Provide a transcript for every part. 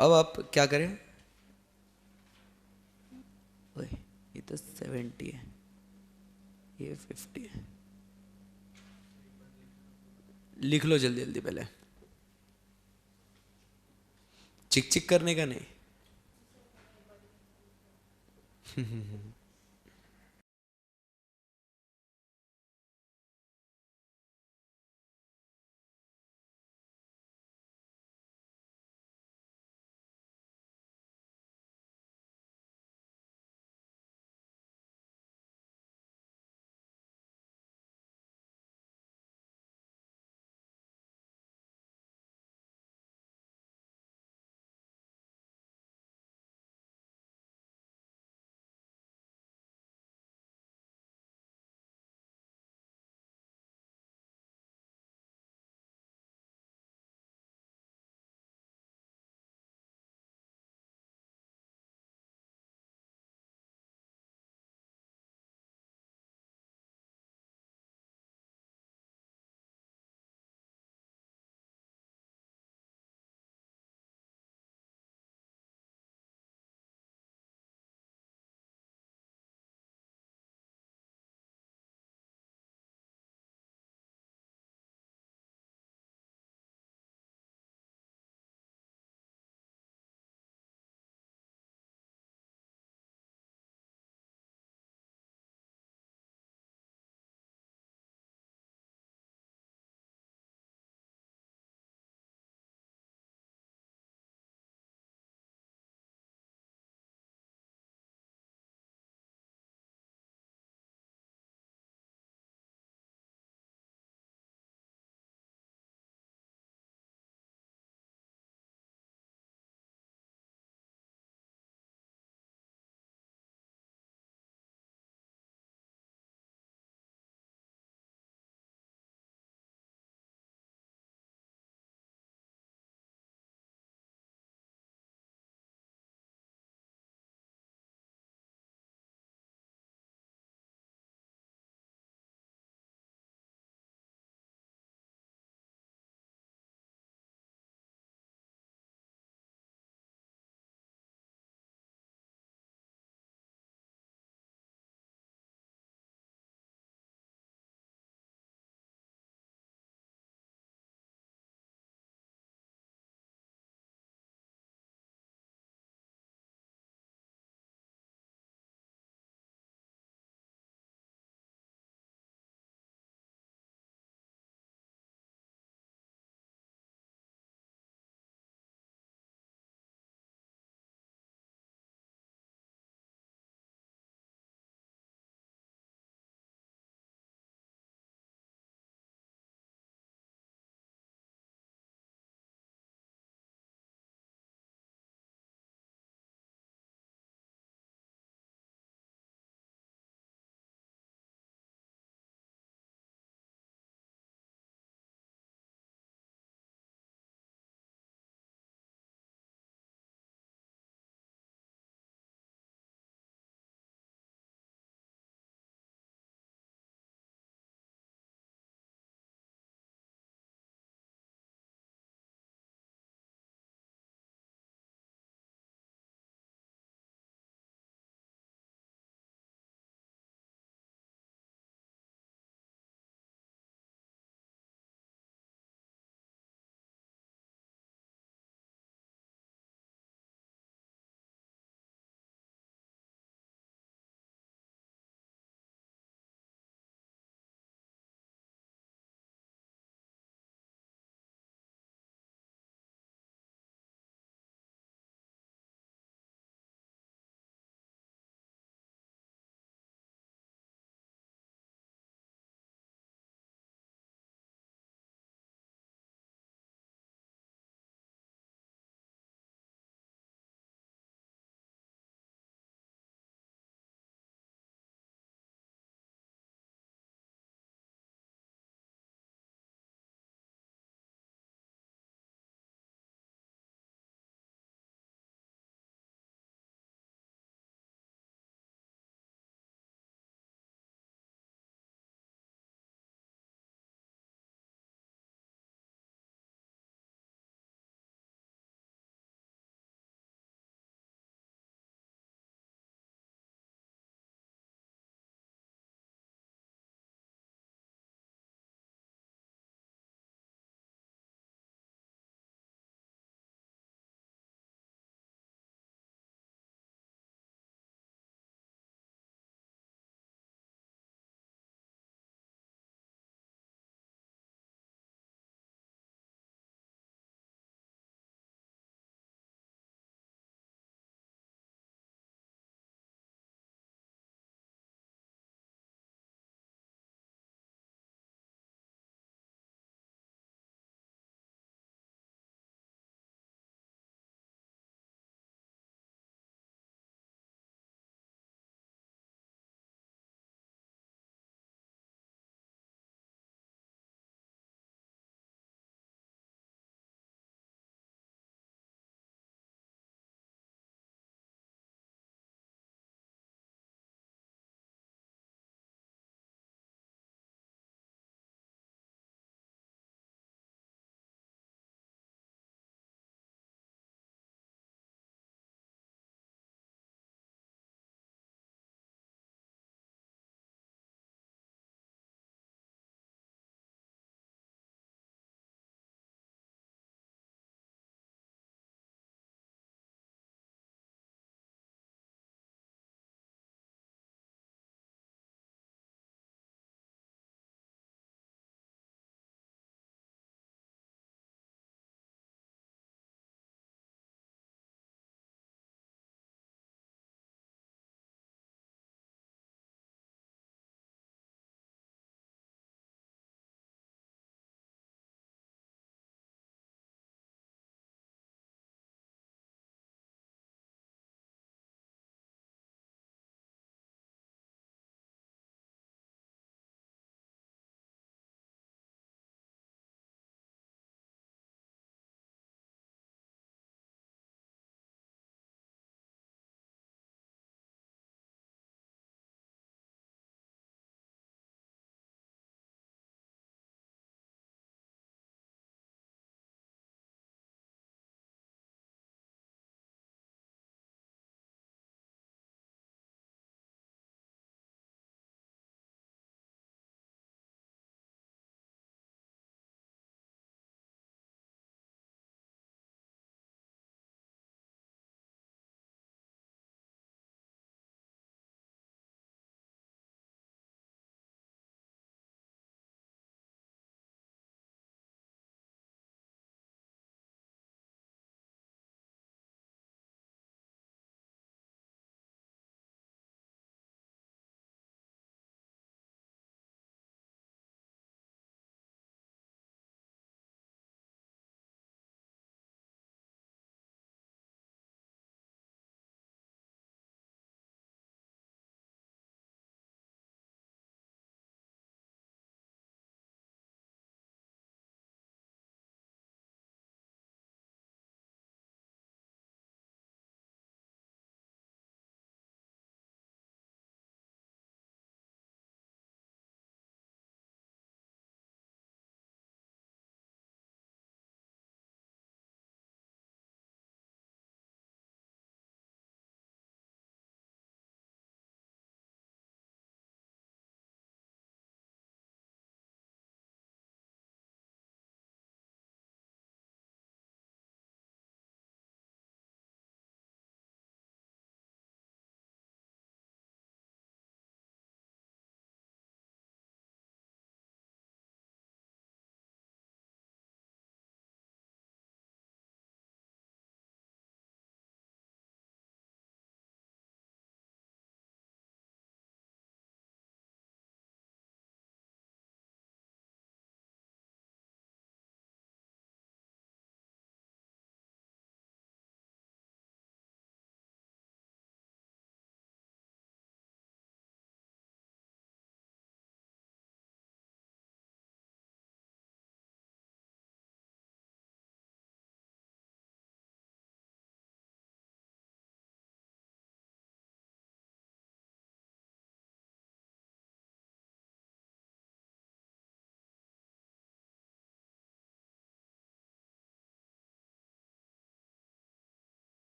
अब आप क्या करें? ओए, ये तो 70 है, ये 50 है। लिख लो जल्दी जल्दी पहले। चिक चिक करने का नहीं।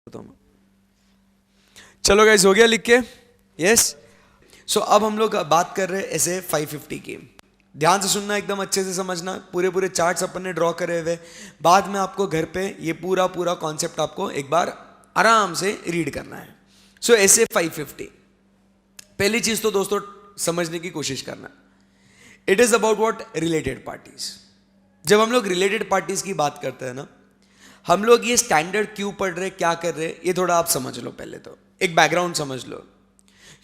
तुम चलो गाइस, हो गया लिख के? यस। सो अब हम लोग बात कर रहे हैं ऐसे 550 की। ध्यान से सुनना, एकदम अच्छे से समझना। पूरे पूरे चार्ट्स अपन ने ड्रॉ करे हुए, बाद में आपको घर पे ये पूरा पूरा कॉन्सेप्ट आपको एक बार आराम से रीड करना है। सो ऐसे 550, पहली चीज तो दोस्तों समझने की कोशिश करना, it is about what? Related parties. जब हम लोग रिलेटेड पार्टीज की बात करते हैं ना, हम लोग ये स्टैंडर्ड क्यों पढ़ रहे, क्या कर रहे, ये थोड़ा आप समझ लो। पहले तो एक बैकग्राउंड समझ लो।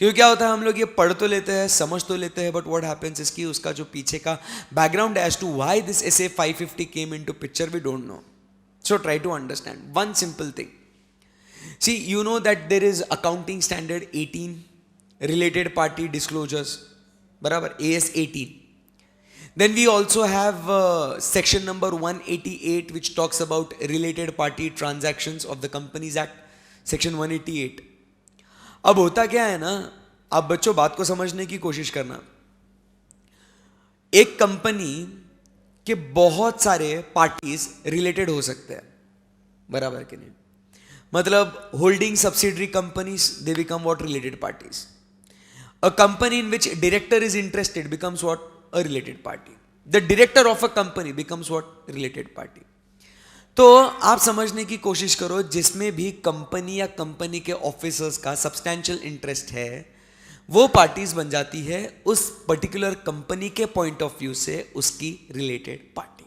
क्योंकि क्या होता है, हम लोग ये पढ़ तो लेते हैं, समझ तो लेते हैं, बट व्हाट हैपेंस इसकी उसका जो पीछे का background as to why this S A 550 came into picture, we don't know. So try to understand one simple thing. See, you know that there is accounting standard 18, related party disclosures, बराबर, AS 18. Then we also have section number 188 which talks about related party transactions of the Companies Act, section 188. अब होता क्या है ना, आप बच्चों बात को समझने की कोशिश करना। एक कंपनी के बहुत सारे पार्टीज रिलेटेड हो सकते हैं, बराबर कि नहीं? मतलब holding subsidiary companies, they become what? Related parties. A company in which director is interested becomes what? A related party. The director of a company becomes what? Related party. तो आप समझने की कोशिश करो, जिसमें भी कंपनी या कंपनी के ऑफिसर्स का सब्सटैंशियल इंटरेस्ट है, वो पार्टीज बन जाती है उस पर्टिकुलर कंपनी के पॉइंट ऑफ व्यू से उसकी related party.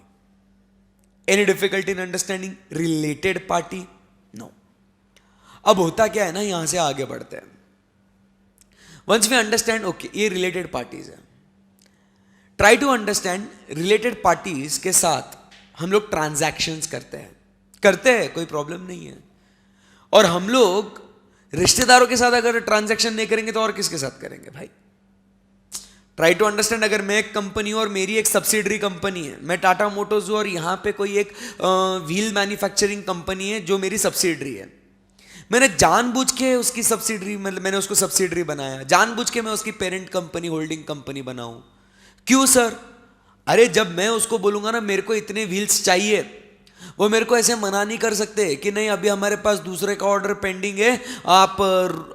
Any difficulty in understanding related party? No. अब होता क्या है ना, यहां से आगे बढ़ते हैं. Once we understand, okay, ये रिलेटेड पार्टीज है, try to understand related parties के साथ हम लोग ट्रांजैक्शंस करते हैं, कोई प्रॉब्लम नहीं है. और हम लोग रिश्तेदारों के साथ अगर ट्रांजैक्शन नहीं करेंगे तो और किसके साथ करेंगे भाई? Try to understand. अगर मैं एक कंपनी हूं और मेरी एक सब्सिडरी कंपनी है, मैं टाटा मोटर्स हूं और यहां पे कोई एक व्हील मैन्युफैक्चरिंग कंपनी है जो मेरी सब्सिडरी है, मैंने जानबूझ के उसकी सब्सिडरी, मतलब मैंने उसको सब्सिडरी बनाया, जानबूझ के मैं उसकी पेरेंट कंपनी, होल्डिंग कंपनी बनाऊं. क्यों सर? अरे जब मैं उसको बोलूंगा ना मेरे को इतने व्हील्स चाहिए, वो मेरे को ऐसे मना नहीं कर सकते कि नहीं अभी हमारे पास दूसरे का ऑर्डर पेंडिंग है, आप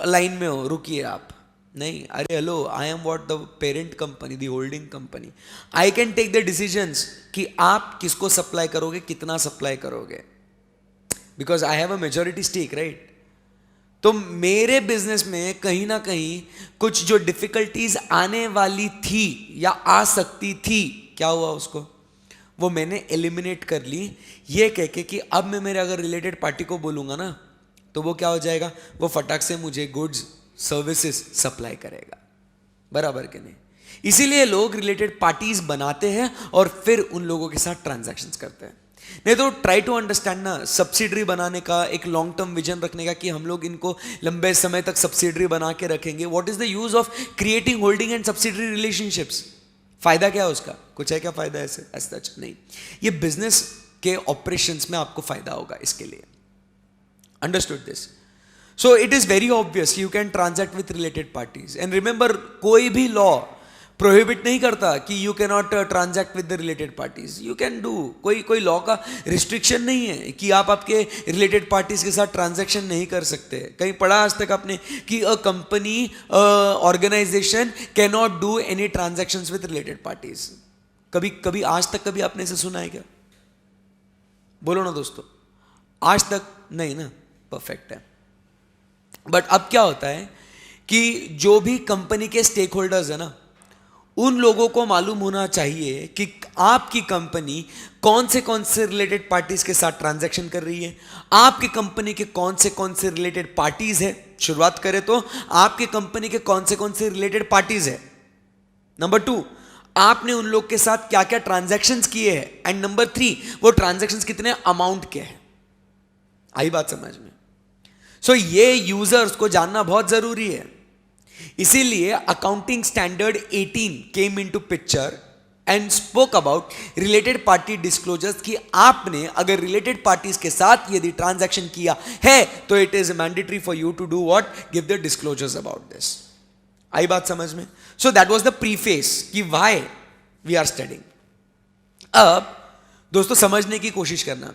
लाइन में हो, रुकिए आप. नहीं, अरे hello, I am what? The parent company, the holding company. I can take the decisions कि आप किसको सप्लाई करोगे, कितना सप्लाई करोगे, because I have a majority stake, right? तो मेरे बिजनेस में कहीं ना कहीं कुछ जो डिफिकल्टीज आने वाली थी या आ सकती थी, क्या हुआ उसको? वो मैंने एलिमिनेट कर ली, ये कह के कि अब मैं मेरे अगर रिलेटेड पार्टी को बोलूंगा ना तो वो क्या हो जाएगा, वो फटाक से मुझे गुड्स सर्विसेज सप्लाई करेगा, बराबर कि नहीं? इसीलिए लोग रिलेटेड पार्टीज बनाते हैं और फिर उन लोगों के साथ ट्रांजैक्शंस करते हैं. नहीं तो ट्राई टू अंडरस्टैंड ना, सब्सिडरी बनाने का एक लॉन्ग टर्म विजन रखने का कि हम लोग इनको लंबे समय तक सब्सिडरी बना के रखेंगे. What is the use of creating holding and subsidiary relationships? फायदा क्या है उसका? कुछ है क्या फायदा ऐसे? सच नहीं. ये बिजनेस के ऑपरेशंस में आपको फायदा होगा इसके लिए. Understood this? So it is very obvious you can transact with related parties. And remember, कोई भी लॉ प्रोहिबिट नहीं करता कि you can not transact with the related parties. You can do. कोई लॉ का रिस्ट्रिक्शन नहीं है कि आप आपके रिलेटेड पार्टीज के साथ ट्रांजैक्शन नहीं कर सकते. कहीं पढ़ा आज तक आपने कि a company, organization can not do any transactions with related parties? कभी आज तक कभी आपने इसे सुना है क्या? बोलो ना दोस्तों, आज तक नहीं ना? परफेक्ट है. बट अब क्या होता है कि जो भी कंपनी के स्टेक होल्डर्स है ना, उन लोगों को मालूम होना चाहिए कि आपकी कंपनी कौन से रिलेटेड पार्टीज के साथ ट्रांजैक्शन कर रही है, आपकी कंपनी के कौन से रिलेटेड पार्टीज है. शुरुआत करें तो आपकी कंपनी के कौन से रिलेटेड पार्टीज है. नंबर 2, आपने उन लोग के साथ क्या क्या ट्रांजैक्शंस किए हैं. एंड नंबर 3, वो ट्रांजैक्शंस कितने अमाउंट के हैं. आई बात समझ में? सो ये यूजर्स को जानना बहुत जरूरी है. इसीलिए accounting standard 18 came into picture and spoke about related party disclosures कि आपने अगर रिलेटेड पार्टीज के साथ यदि ट्रांजैक्शन किया है तो it is mandatory for you to do what? Give the disclosures about this. आई बात समझ में? So that was the preface कि व्हाई वी आर स्टडिंग. अब दोस्तों समझने की कोशिश करना.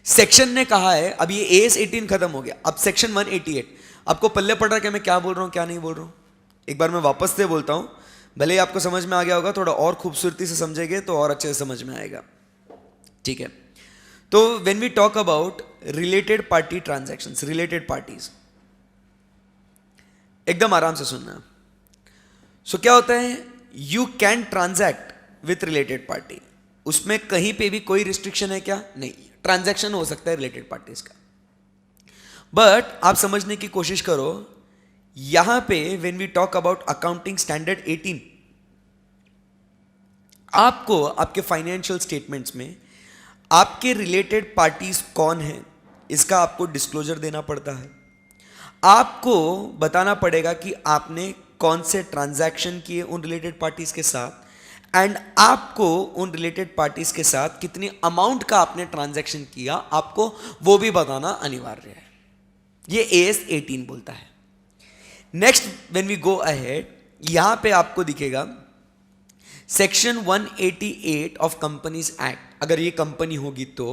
सेक्शन ने कहा है, अब ये AS 18 खत्म हो गया, अब सेक्शन 188, आपको पल्ले पड़ रहा है कि मैं क्या बोल रहा हूं क्या नहीं बोल रहा हूं? एक बार मैं वापस से बोलता हूं, भले ही आपको समझ में आ गया होगा, थोड़ा और खूबसूरती से समझेंगे तो और अच्छे से समझ में आएगा, ठीक है? तो when we talk about related party transactions, related parties, एकदम आराम से सुनना। सो क्या होता है, you can transact with related party, उसमें कहीं पे भी कोई रिस्ट्रिक्शन है क्या? नहीं, ट्रांजैक्शन हो सकता है रिलेटेड पार्टीज का। बट आप समझने की कोशिश करो, यहां पे when we talk about accounting standard 18, आपको आपके फाइनेंशियल स्टेटमेंट्स में आपके रिलेटेड पार्टीज कौन है इसका आपको डिस्क्लोजर देना पड़ता है। आपको बताना पड़ेगा कि आपने कौन से ट्रांजैक्शन किए उन रिलेटेड पार्टीज के साथ, एंड आपको उन रिलेटेड पार्टीज के साथ कितनी अमाउंट का आपने ट्रांजैक्शन किया, आपको वो भी बताना अनिवार्य है। ये AS 18 बोलता है। Next when we go ahead, यहां पे आपको दिखेगा सेक्शन 188 ऑफ कंपनीज एक्ट। अगर ये कंपनी होगी तो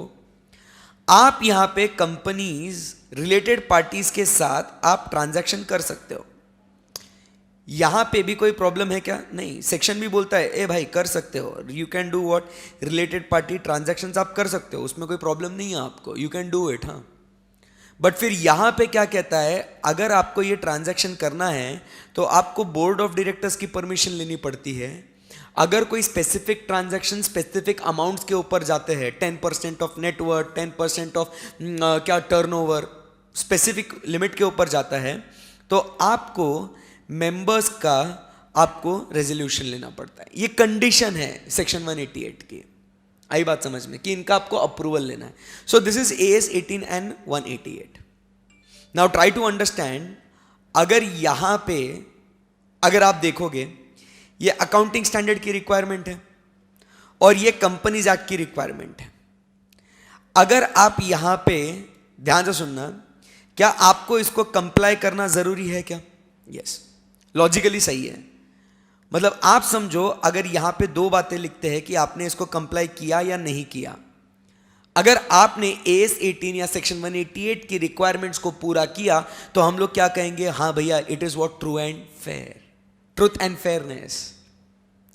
आप यहां पे कंपनीज रिलेटेड पार्टीज के साथ आप ट्रांजैक्शन कर सकते हो। यहां पे भी कोई प्रॉब्लम है क्या? नहीं, सेक्शन भी बोलता है ए भाई कर सकते हो, you can do what, related party transactions आप कर सकते हो, उसमें कोई प्रॉब्लम नहीं है आपको, यू कैन डू इट। हाँ, बट फिर यहां पे क्या कहता है, अगर आपको ये ट्रांजैक्शन करना है तो आपको बोर्ड ऑफ डायरेक्टर्स की परमिशन लेनी पड़ती है। अगर कोई स्पेसिफिक ट्रांजैक्शन स्पेसिफिक अमाउंट्स के ऊपर जाते हैं, 10% ऑफ नेटवर्थ, 10% ऑफ क्या टर्नओवर, स्पेसिफिक लिमिट के ऊपर जाता है, तो आपको मेंबर्स का आपको रेजोल्यूशन लेना पड़ता है। ये कंडीशन है सेक्शन 188 की। आई बात समझ में कि इनका आपको अप्रूवल लेना है। So this is AS 18 and 188। Now try to understand, अगर यहां पे अगर आप देखोगे, ये अकाउंटिंग स्टैंडर्ड की रिक्वायरमेंट है और ये कंपनीज एक्ट की रिक्वायरमेंट है। अगर आप यहां पे ध्यान से सुनना, क्या आपको इसको कंप्लाई करना जरूरी है क्या? यस, लॉजिकली सही है। मतलब आप समझो, अगर यहां पे दो बातें लिखते हैं कि आपने इसको कंप्लाई किया या नहीं किया। अगर आपने AS 18 या सेक्शन 188 की रिक्वायरमेंट्स को पूरा किया तो हम लोग क्या कहेंगे, हाँ भैया it is what true and fair, truth and fairness,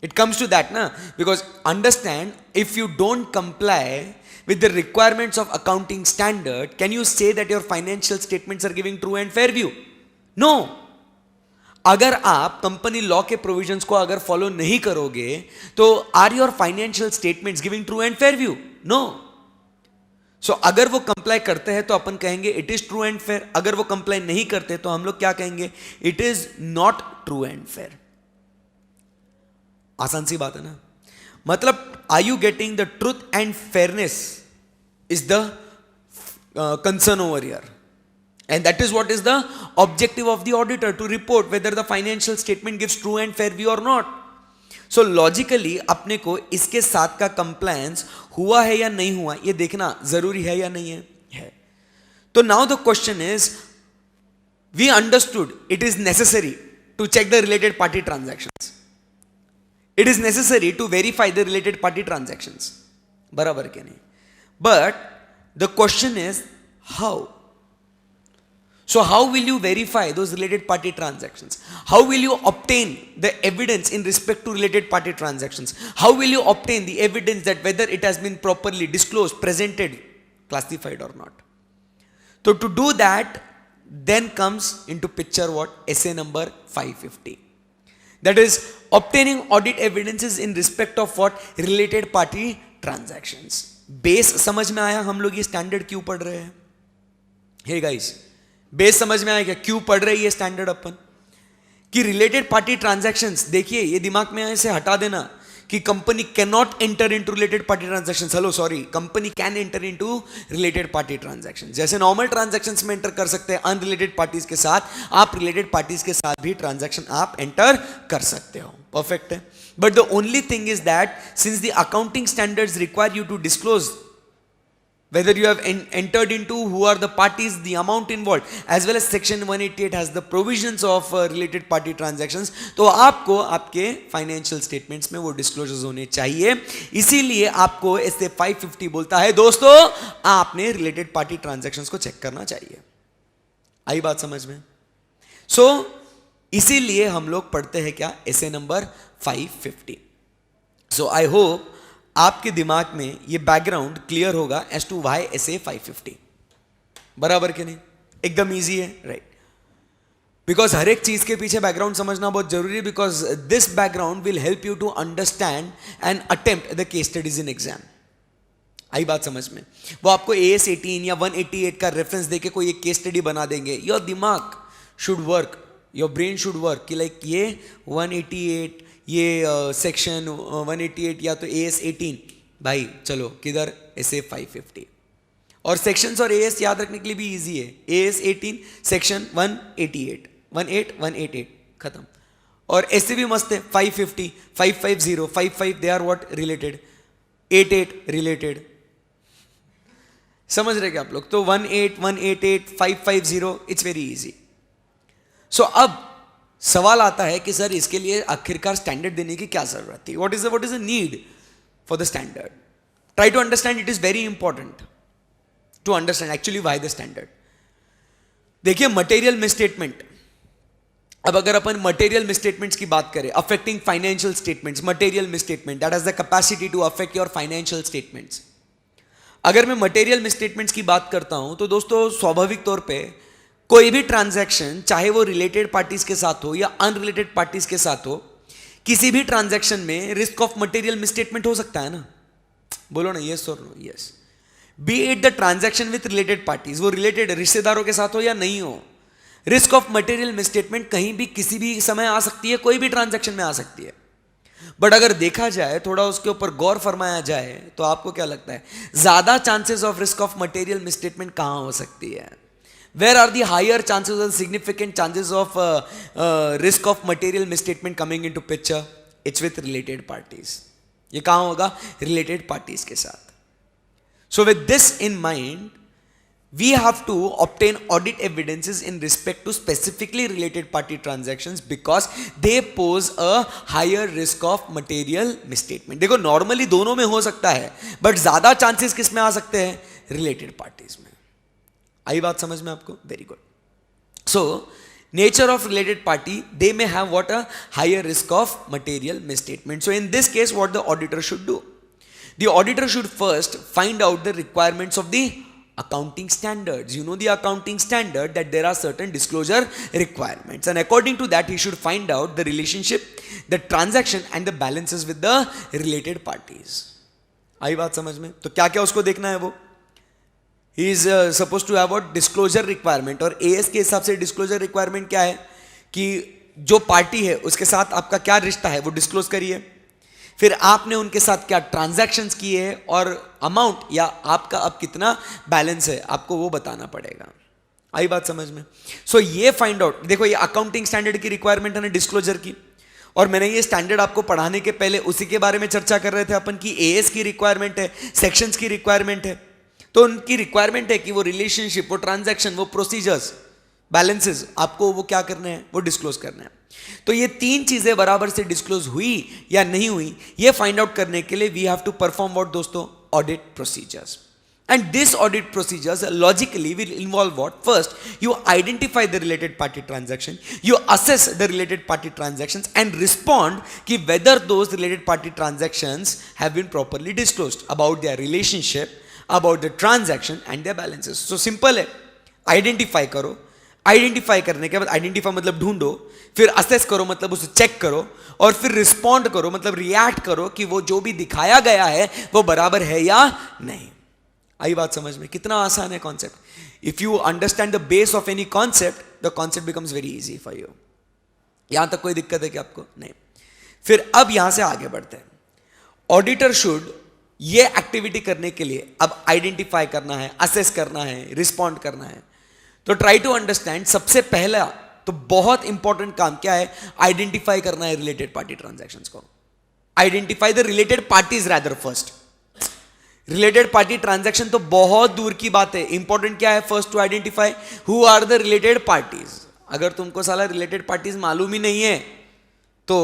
it comes to that ना। Because understand, if you don't comply with the requirements of accounting standard, can you say that your financial statements are giving true and fair view? No. अगर आप company law के provisions को अगर follow नहीं करोगे तो are your financial statements giving true and fair view? No. So अगर वो कंप्लाई करते हैं तो अपन कहेंगे it is true and fair, अगर वो कंप्लाई नहीं करते तो हम लोग क्या कहेंगे, it is not true and fair. आसान सी बात है ना। मतलब are you getting the truth and fairness is the concern over here, and that is what is the objective of the auditor, to report whether the financial statement gives true and fair view or not. So logically अपने को इसके साथ का compliance हुआ है या नहीं हुआ ये देखना जरूरी है या नहीं है। तो now the question is, we understood it is necessary to check the related party transactions, it is necessary to verify the related party transactions, बराबर के नहीं? But the question is how? So how will you verify those related party transactions? How will you obtain the evidence in respect to related party transactions? How will you obtain the evidence that whether it has been properly disclosed, presented, classified or not? So to do that, then comes into picture what? SA number 550. That is obtaining audit evidences in respect of what? Related party transactions. Base समझ में आया हम लोग ये standard क्यों पढ़ रहे हैं? Hey guys, बेस समझ में आया क्या क्यों पढ़ रही है स्टैंडर्ड अपन? कि रिलेटेड पार्टी ट्रांजैक्शंस, देखिए ये दिमाग में ऐसे हटा देना कि company can not enter into related party transactions. Hello sorry, company can enter into related party transactions. जैसे नॉर्मल ट्रांजैक्शंस में एंटर कर सकते हैं अनरिलेटेड पार्टीज के साथ, आप रिलेटेड पार्टीज के साथ भी ट्रांजैक्शन आप एंटर कर सकते हो। परफेक्ट है। But the only thing is that since the accounting standards require you to disclose whether you have entered into, who are the parties, the amount involved, as well as section 188 has the provisions of related party transactions. तो आपको आपके financial statements में वो disclosures होने चाहिए. इसीलिए आपको ऐसे 550 बोलता है दोस्तों आपने रिलेटेड पार्टी ट्रांजैक्शंस को चेक करना चाहिए. आई बात समझ में? सो इसीलिए हम लोग पढ़ते हैं क्या, एसे नंबर 550. सो आई होप आपके दिमाग में ये बैकग्राउंड क्लियर होगा एज टू वाई एसे 550. बराबर के नहीं? एकदम इजी है, राइट? बिकॉज हर एक चीज के पीछे बैकग्राउंड समझना बहुत जरूरी है, because this background will help you to understand and attempt the case studies in exam. आई बात समझ में? वो आपको AS 18 या 188 का रेफरेंस देके कोई एक केस स्टडी बना देंगे. योर दिमाग should work, your brain should work कि लाइक ये 188, ये सेक्शन 188 या तो AS 18, भाई चलो किधर, ऐसे 550. और सेक्शंस और AS याद रखने के लिए भी इजी है. AS 18 सेक्शन 188 188 खत्म. और ऐसे भी मस्त है 550 550 55 they are what related, 88 related. समझ रहे क्या आप लोग? तो 18 188 550 इट्स वेरी इजी. सो अब सवाल आता है कि सर इसके लिए आखिरकार स्टैंडर्ड देने की क्या जरूरत थी? What is the need for the standard? Try to understand. It is very important to understand actually why the standard. देखिए मटेरियल मिसस्टेटमेंट. अब अगर अपन मटेरियल मिसस्टेटमेंट्स की बात करें, affecting financial statements, material misstatement that has the capacity to affect your financial statements. अगर मैं material misstatements की बात करता हूं तो दोस्तों स्वाभाविक तौर पे कोई भी ट्रांजैक्शन, चाहे वो रिलेटेड पार्टीज के साथ हो या अनरिलेटेड पार्टीज के साथ हो, किसी भी ट्रांजैक्शन में रिस्क ऑफ मटेरियल मिसस्टेटमेंट हो सकता है ना? बोलो ना यस और no. Yes. Be it the transaction with related parties, वो रिलेटेड रिश्तेदारों के साथ हो या नहीं हो, रिस्क ऑफ मटेरियल मिसस्टेटमेंट कहीं भी किसी भी समय आ सकती है, कोई भी ट्रांजैक्शन में आ सकती है. बट अगर देखा जाए, थोड़ा उसके ऊपर गौर फरमाया जाए, तो आपको क्या लगता है ज्यादा chances of risk of material misstatement कहां हो सकती है? Where are the higher chances and significant chances of risk of material misstatement coming into picture? It's with related parties. ये कहाँ होगा? Related parties के साथ. So with this in mind, we have to obtain audit evidences in respect to specifically related party transactions because they pose a higher risk of material misstatement. देखो normally दोनों में हो सकता है, but ज़्यादा chances किस में आ सकते हैं? Related parties में. आई बात समझ में आपको? Very good. So nature of related party, they may have what a higher risk of material misstatement. So in this case what the auditor should do? The auditor should first find out the requirements of the accounting standards. You know the accounting standard that there are certain disclosure requirements, and according to that he should find out the relationship, the transaction and the balances with the related parties. आई बात समझ में? तो क्या क्या उसको देखना है? वो He is supposed to have a disclosure requirement. और AS के हिसाब से disclosure requirement क्या है कि जो पार्टी है उसके साथ आपका क्या रिश्ता है वो डिस्क्लोज करिए. फिर आपने उनके साथ क्या ट्रांजैक्शंस किए हैं और अमाउंट या आपका अब कितना बैलेंस है आपको वो बताना पड़ेगा. आई बात समझ में? सो ये फाइंड आउट, देखो ये अकाउंटिंग स्टैंडर्ड की रिक्वायरमेंट है ना डिस्क्लोजर की, और मैंने ये स्टैंडर्ड आपको पढ़ाने के पहले उसी के बारे में चर्चा कर रहे थे अपन की AS की रिक्वायरमेंट है, सेक्शंस की रिक्वायरमेंट है. तो उनकी रिक्वायरमेंट है कि वो रिलेशनशिप, वो ट्रांजैक्शन, वो प्रोसीजर्स, बैलेंसेस आपको वो क्या करने हैं? वो डिस्क्लोज करने हैं. तो ये तीन चीजें बराबर से डिस्क्लोज हुई या नहीं हुई, ये फाइंड आउट करने के लिए we have to perform what दोस्तों? Audit procedures. And this audit procedures logically will involve what? First, you identify the related party transaction, you assess the related party transactions and respond कि whether those related party transactions have been properly disclosed about their relationship, about the transaction and their balances. So simple है, identify करो, identify करने के बाद identify मतलब ढूंढो, फिर assess करो मतलब उसे check करो, और फिर respond करो मतलब react करो कि वो जो भी दिखाया गया है वो बराबर है या नहीं. आई बात समझ में? कितना आसान है concept. If you understand the base of any concept, the concept becomes very easy for you. यहां तक कोई दिक्कत है कि आपको? नहीं. फिर अब यहां से आगे बढ़ते हैं. ऑडिटर शुड ये एक्टिविटी करने के लिए अब आइडेंटिफाई करना है, असेस करना है, रिस्पॉन्ड करना है. तो ट्राई टू अंडरस्टैंड, सबसे पहला तो बहुत इंपॉर्टेंट काम क्या है? आइडेंटिफाई करना है रिलेटेड पार्टी ट्रांजैक्शंस को. Identify the related parties rather first. Related party transaction तो बहुत दूर की बात है. इंपॉर्टेंट क्या है? First to identify who are the related parties. अगर तुमको साला रिलेटेड पार्टीज मालूम ही नहीं है तो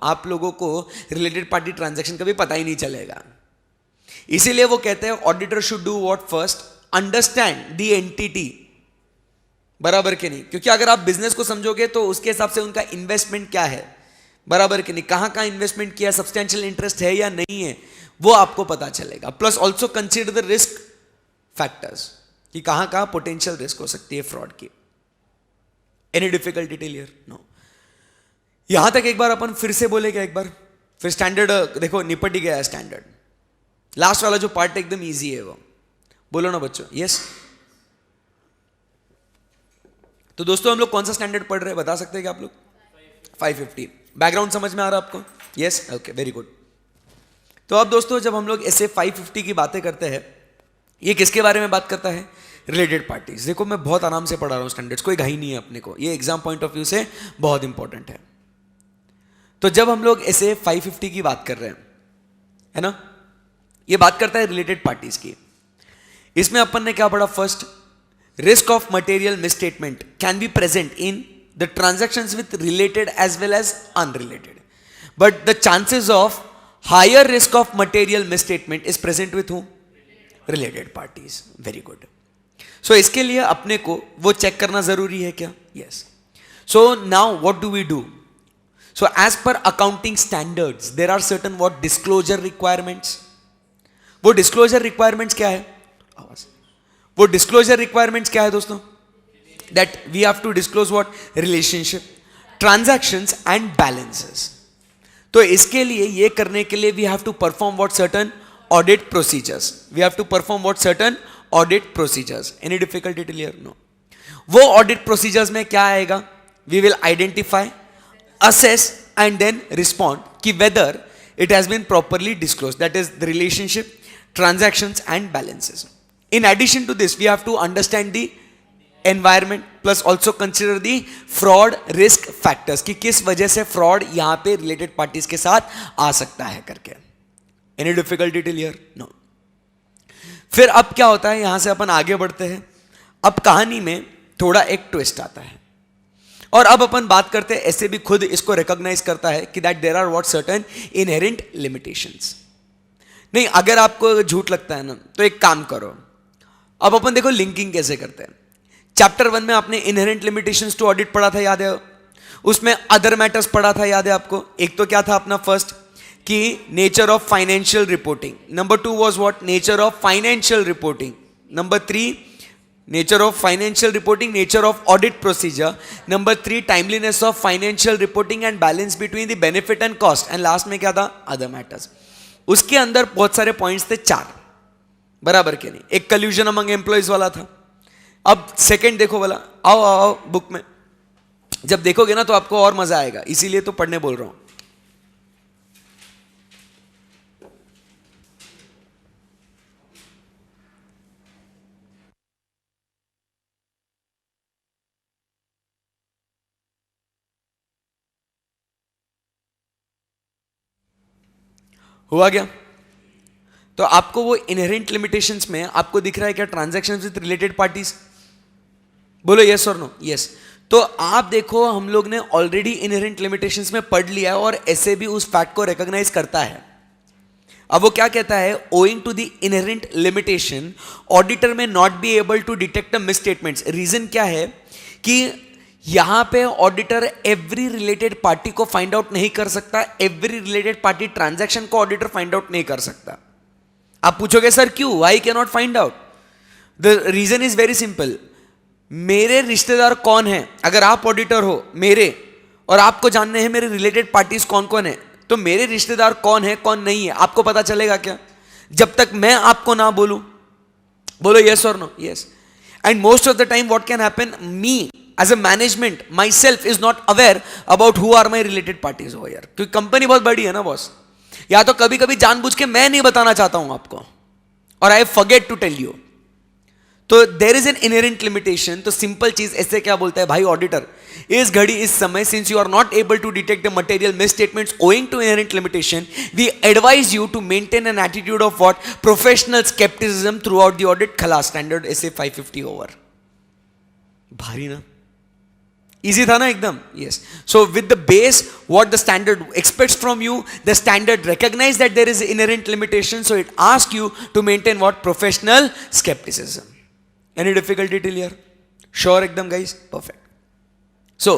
आप लोगों को रिलेटेड पार्टी ट्रांजैक्शन का भी पता ही नहीं चलेगा. इसीलिए वो कहते हैं auditor should do what first, understand the entity. बराबर के नहीं? क्योंकि अगर आप बिजनेस को समझोगे तो उसके हिसाब से उनका इन्वेस्टमेंट क्या है, बराबर के नहीं, कहां कहां इन्वेस्टमेंट किया, सब्सटेंशियल इंटरेस्ट है या नहीं है, वो आपको पता चलेगा. Plus also consider the risk factors कि कहां कहां पोटेंशियल रिस्क हो सकती है फ्रॉड की. Any difficulty till here? No. यहां तक एक बार अपन फिर से बोलेगा, एक बार फिर स्टैंडर्ड देखो निपट ही गया है स्टैंडर्ड. लास्ट वाला जो पार्ट एकदम इजी है वो बोलो ना बच्चों. यस. तो दोस्तों हम लोग कौन सा स्टैंडर्ड पढ़ रहे हैं बता सकते हैं क्या आप लोग? 550. बैकग्राउंड समझ में आ रहा है आपको? यस. Okay, very good. तो अब दोस्तों जब हम लोग ऐसे 550 की बातें करते हैं, ये किसके बारे में बात करता है? Related parties. देखो मैं बहुत आराम से पढ़ा रहा हूं स्टैंडर्ड्स, कोई घाई नहीं है अपने को, ये एग्जाम पॉइंट ऑफ व्यू से बहुत इंपॉर्टेंट है. तो जब हम लोग ऐसे 550 की बात कर रहे हैं, है ना, ये बात करता है रिलेटेड पार्टीज की. इसमें अपन ने क्या पढ़ा? First, risk of material misstatement can be present in the transactions with related as well as unrelated, but the chances of higher risk of material misstatement is present with whom? Related parties. Very good. So इसके लिए अपने को वो check करना जरूरी है क्या? Yes. So now what do we do? So as per accounting standards there are certain what disclosure requirements. वो disclosure requirements क्या है? वो डिस्क्लोजर रिक्वायरमेंट्स क्या है दोस्तों? That we have to disclose what? Relationship, transactions and balances. तो इसके लिए ये करने के लिए we have to perform what? Certain audit procedures. We have to perform what? Certain audit procedures. Any difficulty till here? No. वो audit procedures में क्या आएगा? We will identify, assess and then respond कि whether it has been properly disclose, that is the relationship, transactions and balances. In addition to this, we have to understand the environment plus also consider the fraud risk factors कि किस वजह से fraud यहाँ पे related parties के साथ आ सकता है करके. Any difficulty till here? No. फिर अब क्या होता है, यहां से अपन आगे बढ़ते हैं. अब कहानी में थोड़ा एक ट्विस्ट आता है और अब अपन बात करते हैं, ऐसे भी खुद इसको रिकॉग्नाइज करता है कि that there are what certain inherent limitations. नहीं, अगर आपको झूठ लगता है ना तो एक काम करो. अब अपन देखो लिंकिंग कैसे करते हैं. चैप्टर 1 में आपने इनहेरेंट लिमिटेशंस टू ऑडिट पढ़ा था, याद है? उसमें अदर मैटर्स पढ़ा था, याद है आपको? एक तो क्या था अपना फर्स्ट कि nature of financial reporting. Number 2 was what? Nature of financial reporting. Number 3 nature of financial reporting, nature of audit procedure. Number 3 timeliness of financial reporting and balance between the benefit and cost. And last में क्या था? Other matters. उसके अंदर बहुत सारे points थे, 4. बराबर के नहीं? एक कल्यूजन अमंग एम्प्लॉइज वाला था. अब सेकंड देखो वाला, आओ आओ आओ बुक में जब देखोगे ना तो आपको और मजा आएगा, इसीलिए तो पढ़ने बोल रहा हूं. हुआ क्या? तो आपको वो इनहेरेंट लिमिटेशंस में आपको दिख रहा है क्या? Transactions with related parties. बोलो यस और नो? यस. तो आप देखो हम लोग ने ऑलरेडी इनहेरेंट लिमिटेशंस में पढ़ लिया है और ऐसे भी उस फैक्ट को रिकॉग्नाइज करता है. अब वो क्या कहता है? Owing to the inherent limitation auditor में not be able to detect misstatements. Reason क्या है कि यहां पे ऑडिटर एवरी रिलेटेड पार्टी को फाइंड आउट नहीं कर सकता, एवरी रिलेटेड पार्टी ट्रांजैक्शन को ऑडिटर फाइंड आउट नहीं कर सकता. आप पूछोगे सर क्यों? Why can not find out? The reason is very simple. मेरे रिश्तेदार कौन है? अगर आप ऑडिटर हो मेरे और आपको जानने हैं मेरे रिलेटेड पार्टीज कौन कौन है, तो मेरे रिश्तेदार कौन है कौन नहीं है आपको पता चलेगा क्या जब तक मैं आपको ना बोलूं? बोलो यस और no? Yes. And most of the time what can happen, me as a management myself is not aware about who are my related parties. हो यार, क्योंकि कंपनी बहुत बड़ी है ना बॉस. या तो कभी कभी जानबूझ के मैं नहीं बताना चाहता हूं आपको और I forget to tell you. तो there is an inherent limitation. तो सिंपल चीज ऐसे क्या बोलता है भाई ऑडिटर, इस घड़ी इस समय since you are not able to detect the material misstatements owing to inherent limitation, we advise you to maintain an attitude of what professional scepticism throughout the audit. खलास, standard S A 550 over. भारी ना, easy था ना एकदम. Yes. So with the base what the standard expects from you, the standard recognize that there is inherent limitation, so it asks you to maintain what professional skepticism. Any difficulty till here? Sure ekdam guys? Perfect. So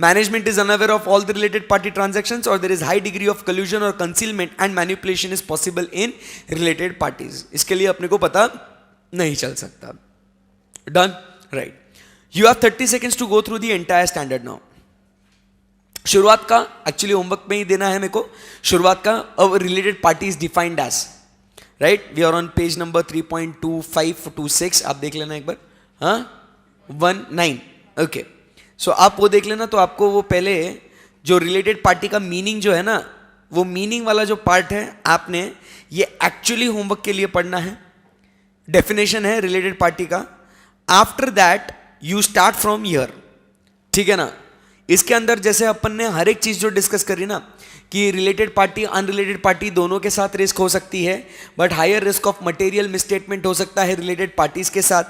management is unaware of all the related party transactions, or there is high degree of collusion or concealment and manipulation is possible in related parties. इसके लिए अपने को पता नहीं चल सकता. Done? Right. You have 30 seconds to go through the entire standard now. शुरुआत का एक्चुअली होमवर्क में ही देना है मेरे को. शुरुआत का related party is defined as, right. We are on page number 3.2526. आप देख लेना एक बार. हाँ, 19. ओके. सो आप वो देख लेना. तो आपको वो पहले जो रिलेटेड पार्टी का मीनिंग जो है ना, वो मीनिंग वाला जो पार्ट है आपने ये एक्चुअली होमवर्क के लिए पढ़ना है. डेफिनेशन है रिलेटेड पार्टी का. After that you start from year. ठीक है ना. इसके अंदर जैसे अपन ने हर एक चीज जो डिस्कस करी ना, कि रिलेटेड पार्टी अनरिलेटेड पार्टी दोनों के साथ रिस्क हो सकती है, but higher risk of material misstatement हो सकता है रिलेटेड पार्टीज के साथ.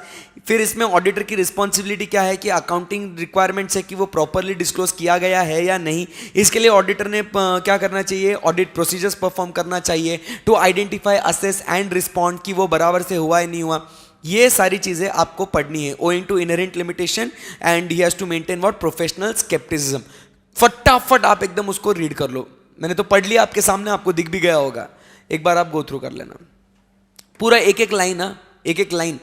फिर इसमें ऑडिटर की रिस्पॉन्सिबिलिटी क्या है कि अकाउंटिंग रिक्वायरमेंट्स है कि वो प्रॉपरली डिस्क्लोज किया गया है या नहीं. इसके लिए ऑडिटर ने क्या करना चाहिए, ऑडिट प्रोसीजर्स परफॉर्म करना चाहिए to identify, assess and respond कि वो बराबर से हुआ या नहीं हुआ. ये सारी चीजें आपको पढ़नी है. Owing to inherent limitation and he has to maintain what professional scepticism. फटाफट आप एकदम उसको रीड कर लो. मैंने तो पढ़ लिया आपके सामने, आपको दिख भी गया होगा. एक बार आप गो थ्रू कर लेना पूरा एक एक लाइन. ना एक एक लाइन.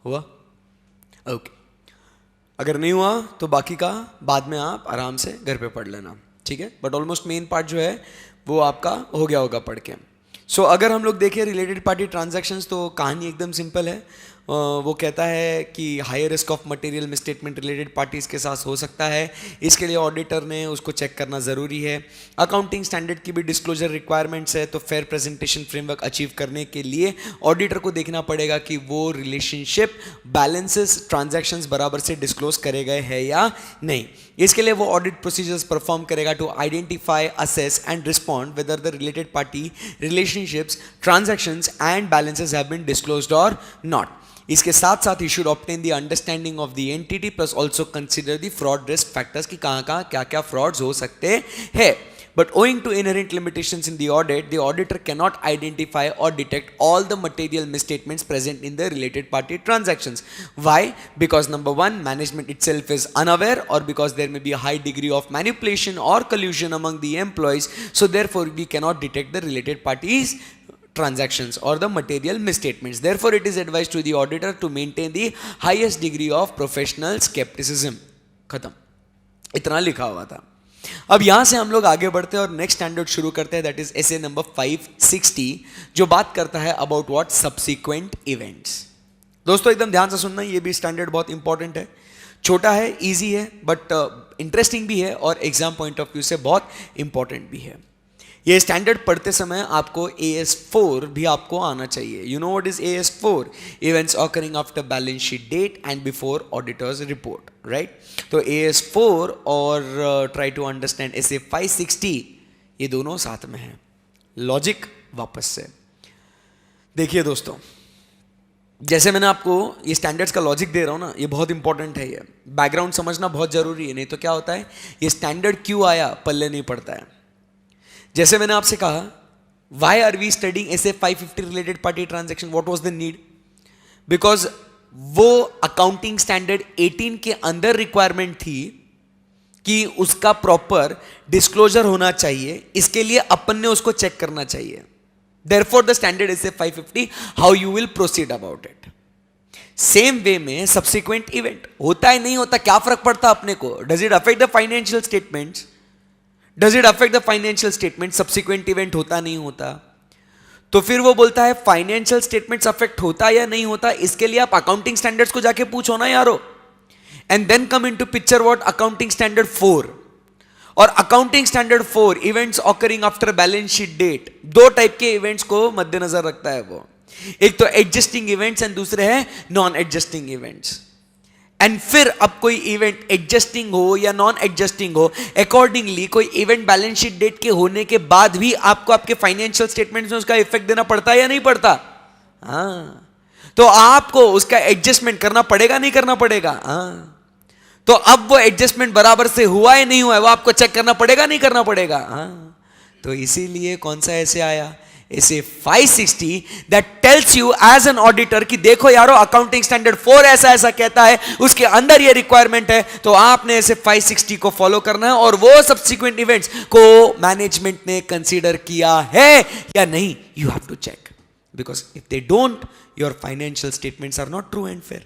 हुआ? ओके. अगर नहीं हुआ तो बाकी का बाद में आप आराम से घर पे पढ़ लेना. ठीक है. बट ऑलमोस्ट मेन पार्ट जो है वो आपका हो गया होगा पढ़ के. सो अगर हम लोग देखें रिलेटेड पार्टी ट्रांजैक्शंस, तो कहानी एकदम सिंपल है. वो कहता है कि higher risk of material misstatement related parties के साथ हो सकता है. इसके लिए ऑडिटर ने उसको चेक करना ज़रूरी है. अकाउंटिंग स्टैंडर्ड की भी डिस्क्लोजर रिक्वायरमेंट्स है. तो फेयर प्रेजेंटेशन फ्रेमवर्क अचीव करने के लिए ऑडिटर को देखना पड़ेगा कि वो रिलेशनशिप बैलेंसेस ट्रांजैक्शंस बराबर से डिस्क्लोज करे गए हैं या नहीं. इसके लिए वो ऑडिट प्रोसीजर्स परफॉर्म करेगा to identify, assess and respond whether the related party relationships, transactions and balances have been disclosed और नॉट. इसके साथ साथ ही should obtain the understanding of the entity plus also consider the fraud risk factors कि कहाँ कहाँ क्या क्या फ्रॉड्स हो सकते हैं. But owing to inherent limitations in the audit, the auditor cannot identify or detect all the material misstatements present in the related party transactions. Why? Because number one, management itself is unaware, or because there may be a high degree of manipulation or collusion among the employees. So therefore, we cannot detect the related parties transactions or the material misstatements. Therefore, it is advised to the auditor to maintain the highest degree of professional skepticism. खत्म, इतना लिखा हुआ था. अब यहां से हम लोग आगे बढ़ते हैं और नेक्स्ट स्टैंडर्ड शुरू करते हैं, दैट इज एसए नंबर 560, जो बात करता है अबाउट व्हाट सब्सिक्वेंट इवेंट्स. दोस्तों एकदम ध्यान से सुनना, ये भी स्टैंडर्ड बहुत इंपॉर्टेंट है. छोटा है, इजी है, बट इंटरेस्टिंग भी है और एग्जाम पॉइंट ऑफ व्यू से बहुत इंपॉर्टेंट भी है. ये स्टैंडर्ड पढ़ते समय आपको AS4 भी आपको आना चाहिए. You know what is AS4? Events occurring after balance sheet date and before auditors report, right? तो AS4 और ट्राई टू अंडरस्टैंड SA 560, ये दोनों साथ में हैं. लॉजिक वापस से देखिए दोस्तों, जैसे मैंने आपको ये स्टैंडर्ड्स का लॉजिक दे रहा हूं ना, ये बहुत इंपॉर्टेंट है. ये बैकग्राउंड समझना बहुत जरूरी है, नहीं तो क्या होता है, ये स्टैंडर्ड क्यों आया पल्ले नहीं पड़ता है. जैसे मैंने आपसे कहा, why are we studying SA 550 related party transaction, what was the need? Because वो अकाउंटिंग स्टैंडर्ड 18 के अंदर रिक्वायरमेंट थी कि उसका प्रॉपर डिस्क्लोजर होना चाहिए. इसके लिए अपन ने उसको चेक करना चाहिए. Therefore the standard SA 550, how you will proceed about it. Same way में सब्सिक्वेंट इवेंट होता है नहीं होता, क्या फर्क पड़ता अपने को? Does it affect the financial statements? Does it affect the financial statement? Subsequent event होता नहीं होता. तो फिर वो बोलता है फाइनेंशियल स्टेटमेंट्स अफेक्ट होता या नहीं होता, इसके लिए आप अकाउंटिंग स्टैंडर्ड्स को जाके पूछो ना यारो. And then come into picture what accounting standard 4. और accounting standard 4 events occurring after balance sheet date, दो टाइप के इवेंट्स को मद्देनजर रखता है वो. एक तो एडजस्टिंग इवेंट्स एंड दूसरे हैं नॉन एडजस्टिंग इवेंट्स. एंड फिर अब कोई इवेंट एडजस्टिंग हो या नॉन एडजस्टिंग हो, अकॉर्डिंगली कोई इवेंट बैलेंस शीट डेट के होने के बाद भी आपको आपके फाइनेंशियल स्टेटमेंट्स में उसका इफेक्ट देना पड़ता है या नहीं पड़ता? हाँ, तो आपको उसका एडजस्टमेंट करना पड़ेगा नहीं करना पड़ेगा? हाँ, तो अब वो एडजस्टमेंट बराबर से हुआ है नहीं हुआ है, वो आपको चेक करना पड़ेगा नहीं करना पड़ेगा? हाँ, तो इसीलिए कौन सा ऐसे आया, SA 560, that tells you as an auditor कि देखो यारो अकाउंटिंग स्टैंडर्ड 4 ऐसा ऐसा कहता है, उसके अंदर ये रिक्वायरमेंट है, तो आपने SA 560 को फॉलो करना है. और वो सब्सिक्वेंट इवेंट्स को मैनेजमेंट ने कंसीडर किया है या नहीं, you have to check. Because if they don't, your financial statements are not true and fair.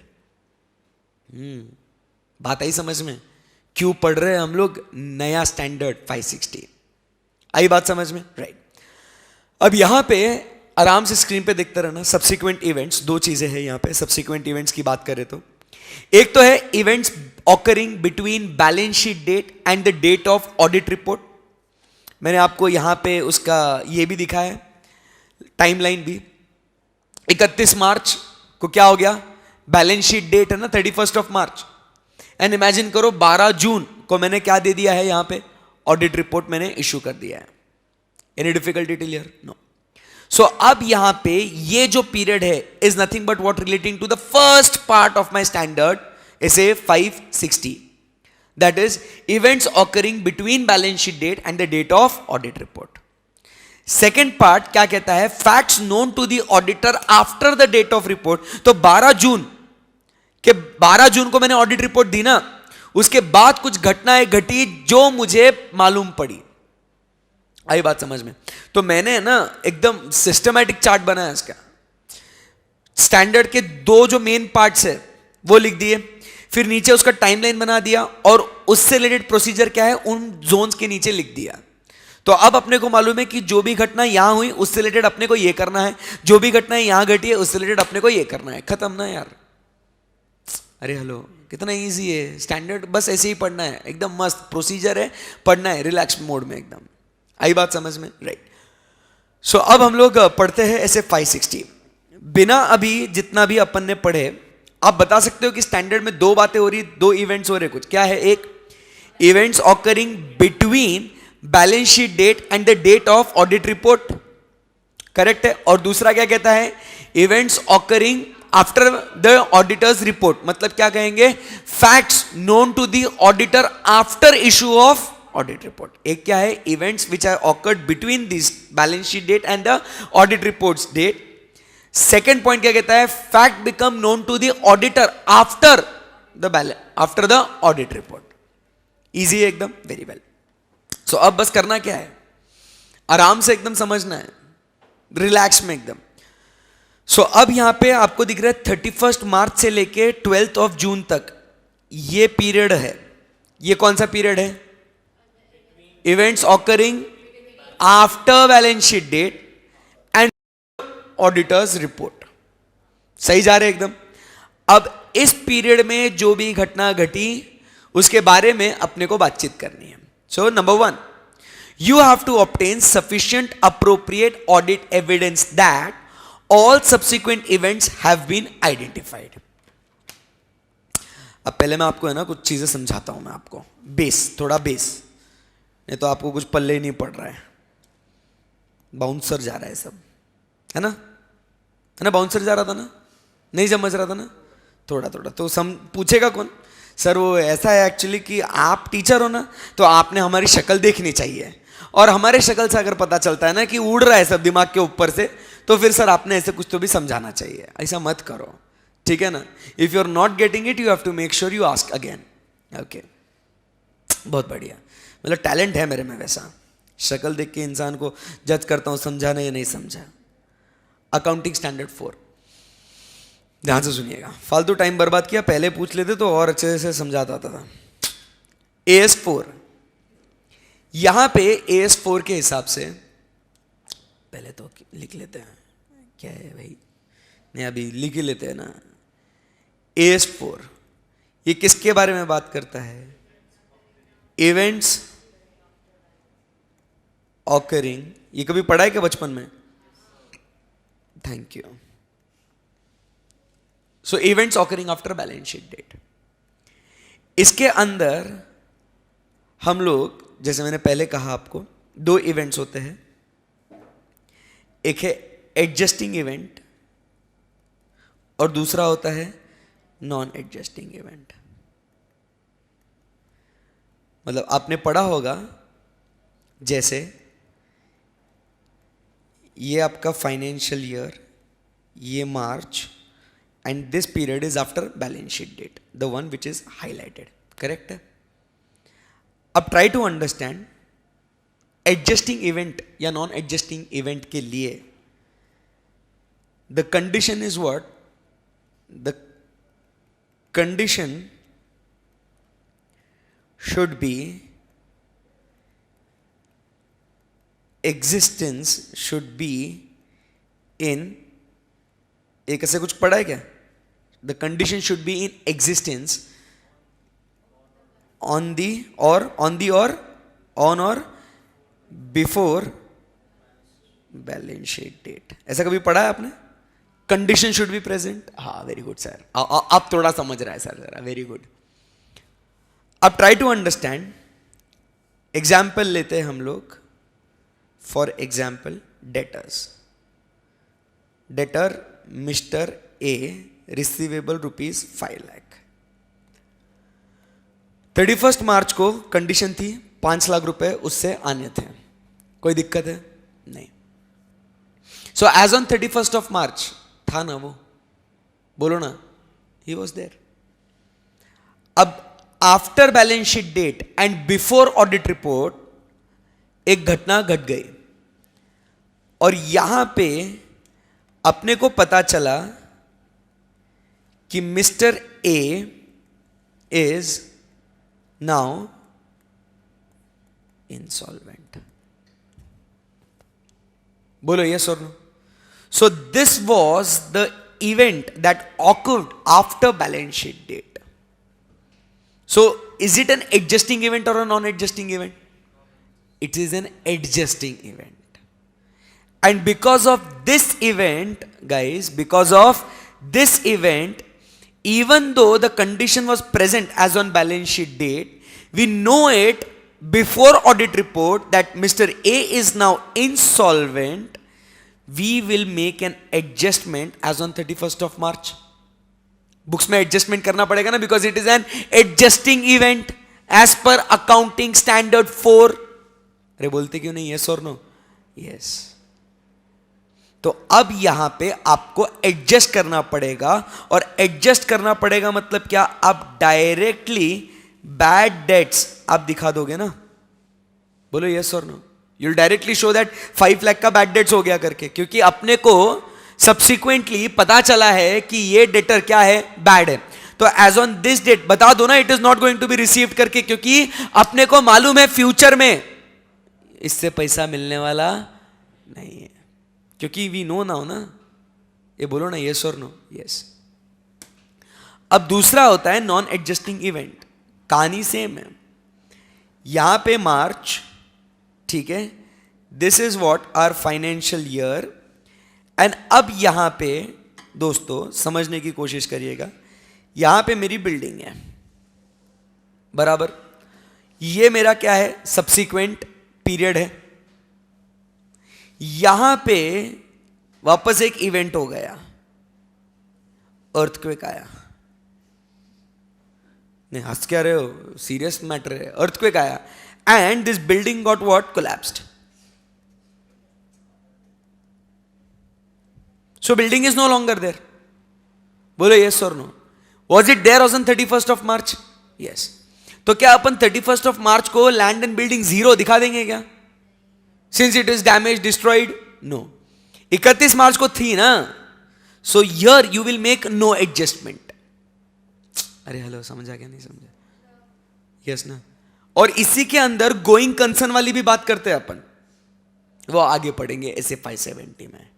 बात आई समझ में? क्यों पढ़ रहे हैं हम लोग नया स्टैंडर्ड 560? आई बात समझ में? राइट. अब यहां पे आराम से स्क्रीन पे देखते रहना. सब्सिक्वेंट इवेंट्स, दो चीजें हैं यहां पे. सब्सिक्वेंट इवेंट्स की बात करें तो एक तो है events occurring between balance sheet date and the date of audit report. मैंने आपको यहां पे उसका ये भी दिखा है, टाइमलाइन भी. 31 मार्च को क्या हो गया, बैलेंस शीट डेट है ना 31 ऑफ मार्च. एंड इमेजिन करो 12 जून को मैंने क्या दे दिया है यहां पे, ऑडिट रिपोर्ट मैंने इश्यू कर दिया है. Any difficulty till here? No. So अब यहां पे ये जो पीरियड है is nothing but what relating to the first part of my standard SA 560. That is events occurring between balance sheet date and the date of audit report. Second part क्या कहता है, facts known to the auditor after the date of report. तो 12 जून के 12 जून को मैंने audit report दी ना, उसके बाद कुछ घटनाएं घटी जो मुझे मालूम पड़ी. आई बात समझ में? तो मैंने ना एकदम सिस्टमैटिक चार्ट बनाया इसका. स्टैंडर्ड के दो जो मेन पार्ट्स है वो लिख दिए, फिर नीचे उसका टाइमलाइन बना दिया और उससे रिलेटेड प्रोसीजर क्या है उन जोन्स के नीचे लिख दिया. तो अब अपने को मालूम है कि जो भी घटना यहां हुई उससे रिलेटेड अपने को ये करना है, जो भी घटना यहां घटी है उससे रिलेटेड अपने को ये करना है. खत्म ना यार. अरे हेलो, कितना इजी है स्टैंडर्ड. बस ऐसे ही पढ़ना है, एकदम मस्त प्रोसीजर है, पढ़ना है रिलैक्स मोड में एकदम. आई बात समझ में? राइट. सो अब हम लोग पढ़ते हैं ऐसे 560. बिना अभी जितना भी अपन ने पढ़े, आप बता सकते हो कि स्टैंडर्ड में दो बातें हो रही, दो इवेंट्स हो रहे. कुछ क्या है, एक events occurring between balance sheet date and the date of audit report, correct है. और दूसरा क्या कहता है, events occurring after the auditor's report. मतलब क्या कहेंगे, facts known to the auditor after issue of audit report. एक क्या है, events which are occurred between this balance sheet date and the audit reports date. Second point क्या कहता है, fact become known to the auditor after the audit report. Easy है एकदम, very well. सो अब बस करना क्या है, आराम से एकदम समझना है, रिलैक्स में एकदम. सो अब यहां पे आपको दिख रहा है 31 मार्च से लेके 12 ऑफ जून तक ये पीरियड है. ये कौन सा पीरियड है, events occurring after balance sheet date and auditor's report. सही जा रहे एकदम. अब इस पीरियड में जो भी घटना घटी उसके बारे में अपने को बातचीत करनी है. So number 1, you have to obtain sufficient appropriate audit evidence that all subsequent events have been identified. अब पहले मैं आपको है ना कुछ चीजें समझाता हूं मैं आपको, थोड़ा बेस, नहीं तो आपको कुछ पल्ले ही नहीं पड़ रहा है. बाउंसर जा रहा है सब, है ना बाउंसर जा रहा था ना, नहीं समझ रहा था ना, थोड़ा तो पूछेगा कौन, सर वो ऐसा है एक्चुअली कि आप टीचर हो ना, तो आपने हमारी शक्ल देखनी चाहिए, और हमारे शक्ल से अगर पता चलता है ना कि उड़ रहा है सब दिमाग के ऊपर से, तो फिर सर आपने ऐसे कुछ तो भी समझाना चाहिए. ऐसा मत करो, ठीक है ना. If you are not getting it, you have to make sure you ask again. Okay, बहुत बढ़िया. मतलब टैलेंट है मेरे में वैसा, शक्ल देख के इंसान को जज करता हूं समझा या नहीं समझा. अकाउंटिंग स्टैंडर्ड 4, ध्यान से सुनिएगा, फालतू टाइम बर्बाद किया, पहले पूछ लेते तो और अच्छे से समझाता था. AS4, यहां पे AS4 के हिसाब से पहले तो लिख लेते हैं, क्या है भाई, नहीं अभी लिख ही लेते हैं ना. AS4 ये किसके बारे में बात करता है, इवेंट्स ऑकरिंग. ये कभी पढ़ा है क्या बचपन में, thank you. So events occurring after balance sheet date, इसके अंदर हम लोग, जैसे मैंने पहले कहा आपको, 2 इवेंट्स होते हैं. एक है एडजस्टिंग इवेंट और दूसरा होता है नॉन एडजस्टिंग इवेंट. मतलब आपने पढ़ा होगा, जैसे ये आपका फाइनेंशियल ईयर, ये March, and this period is after balance sheet date, the one which is highlighted. Correct है. अब try to understand adjusting event या नॉन एडजस्टिंग इवेंट के लिए the condition is what, the condition should be, existence should be in, एक ऐसे कुछ पढ़ा है क्या, the condition should be in existence on or before balance sheet date. ऐसा कभी पढ़ा है आपने, कंडीशन शुड बी प्रेजेंट. हाँ, वेरी गुड सर, आप थोड़ा समझ रहा है सर जरा, वेरी गुड. अब ट्राई टू अंडरस्टैंड. एग्जाम्पल लेते हैं हम लोग. For example, debtor mister A, receivable ₹5 lakh. 31 मार्च को कंडीशन थी 5 लाख रुपए उससे आने थे. कोई दिक्कत है नहीं. So as on 31 of March था ना वो, बोलो ना, ही वॉज देयर. अब after balance sheet date and before audit report एक घटना घट गई, और यहां पे अपने को पता चला कि mister A is now insolvent. बोलो yes or no. So this was the event that occurred after balance sheet date. So is it an adjusting event or a non-adjusting event? It is an adjusting event. And because of this event, guys, because of this event, even though the condition was present as on balance sheet date, we know it before audit report that Mr. A is now insolvent. We will make an adjustment as on 31st of March. Books में adjustment करना पड़ेगा ना, because it is an adjusting event. As per accounting standard 4। अरे बोलते क्यों नहीं yes और no? Yes. तो अब यहां पे आपको एडजस्ट करना पड़ेगा, और एडजस्ट करना पड़ेगा मतलब क्या? आप डायरेक्टली बैड डेट्स आप दिखा दोगे ना, बोलो यस और no? You'll directly show that 5 lakh का बैड डेट्स हो गया करके, क्योंकि अपने को सब्सिक्वेंटली पता चला है कि ये डेटर क्या है, बैड है। तो एज ऑन दिस डेट बता दो ना it is not going to be received करके, क्योंकि अपने को मालूम है फ्यूचर में इससे पैसा मिलने वाला नहीं है, क्योंकि वी नो नाउ ना। ये बोलो ना यस और नो? यस। अब दूसरा होता है नॉन एडजस्टिंग इवेंट। कहानी सेम है, यहां पे मार्च, ठीक है, this is what our financial year, and अब यहां पे दोस्तों समझने की कोशिश करिएगा, यहां पे मेरी बिल्डिंग है बराबर, ये मेरा क्या है, सब्सिक्वेंट पीरियड है। यहां पे वापस एक इवेंट हो गया, अर्थक्वेक आया। नहीं हंस क्या रहे हो, सीरियस मैटर है। अर्थक्वेक आया and this building got what, collapsed. So building is no longer there. बोलो यस और no? Was it there on 31st of March? Yes. तो क्या अपन 31st of March को लैंड एंड बिल्डिंग जीरो दिखा देंगे क्या, since it is damage destroyed? No. 31 मार्च को थी ना, so here you will make no adjustment. अरे हेलो, समझा क्या नहीं समझा? यस ना। और इसी के अंदर गोइंग कंसर्न वाली भी बात करते हैं अपन, वो आगे पढ़ेंगे ऐसे 570 में।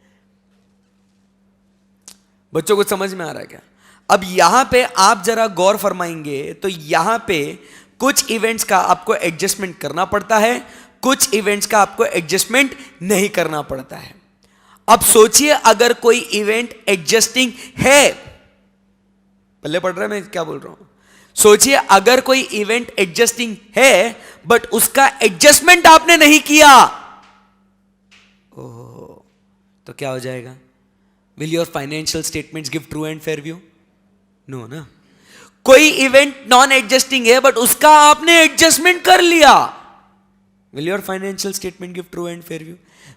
बच्चों को समझ में आ रहा है क्या? अब यहां पे आप जरा गौर फरमाएंगे तो यहां पे कुछ इवेंट्स का आपको एडजस्टमेंट करना पड़ता है, कुछ इवेंट्स का आपको एडजस्टमेंट नहीं करना पड़ता है। अब सोचिए अगर कोई इवेंट एडजस्टिंग है, पल्ले पड़ रहा है मैं क्या बोल रहा हूं? सोचिए अगर कोई इवेंट एडजस्टिंग है बट उसका एडजस्टमेंट आपने नहीं किया, ओह, तो क्या हो जाएगा? Will your financial statements give true and fair view? No ना। कोई इवेंट नॉन एडजस्टिंग है बट उसका आपने एडजस्टमेंट कर लिया, will your financial statement give true and fair view?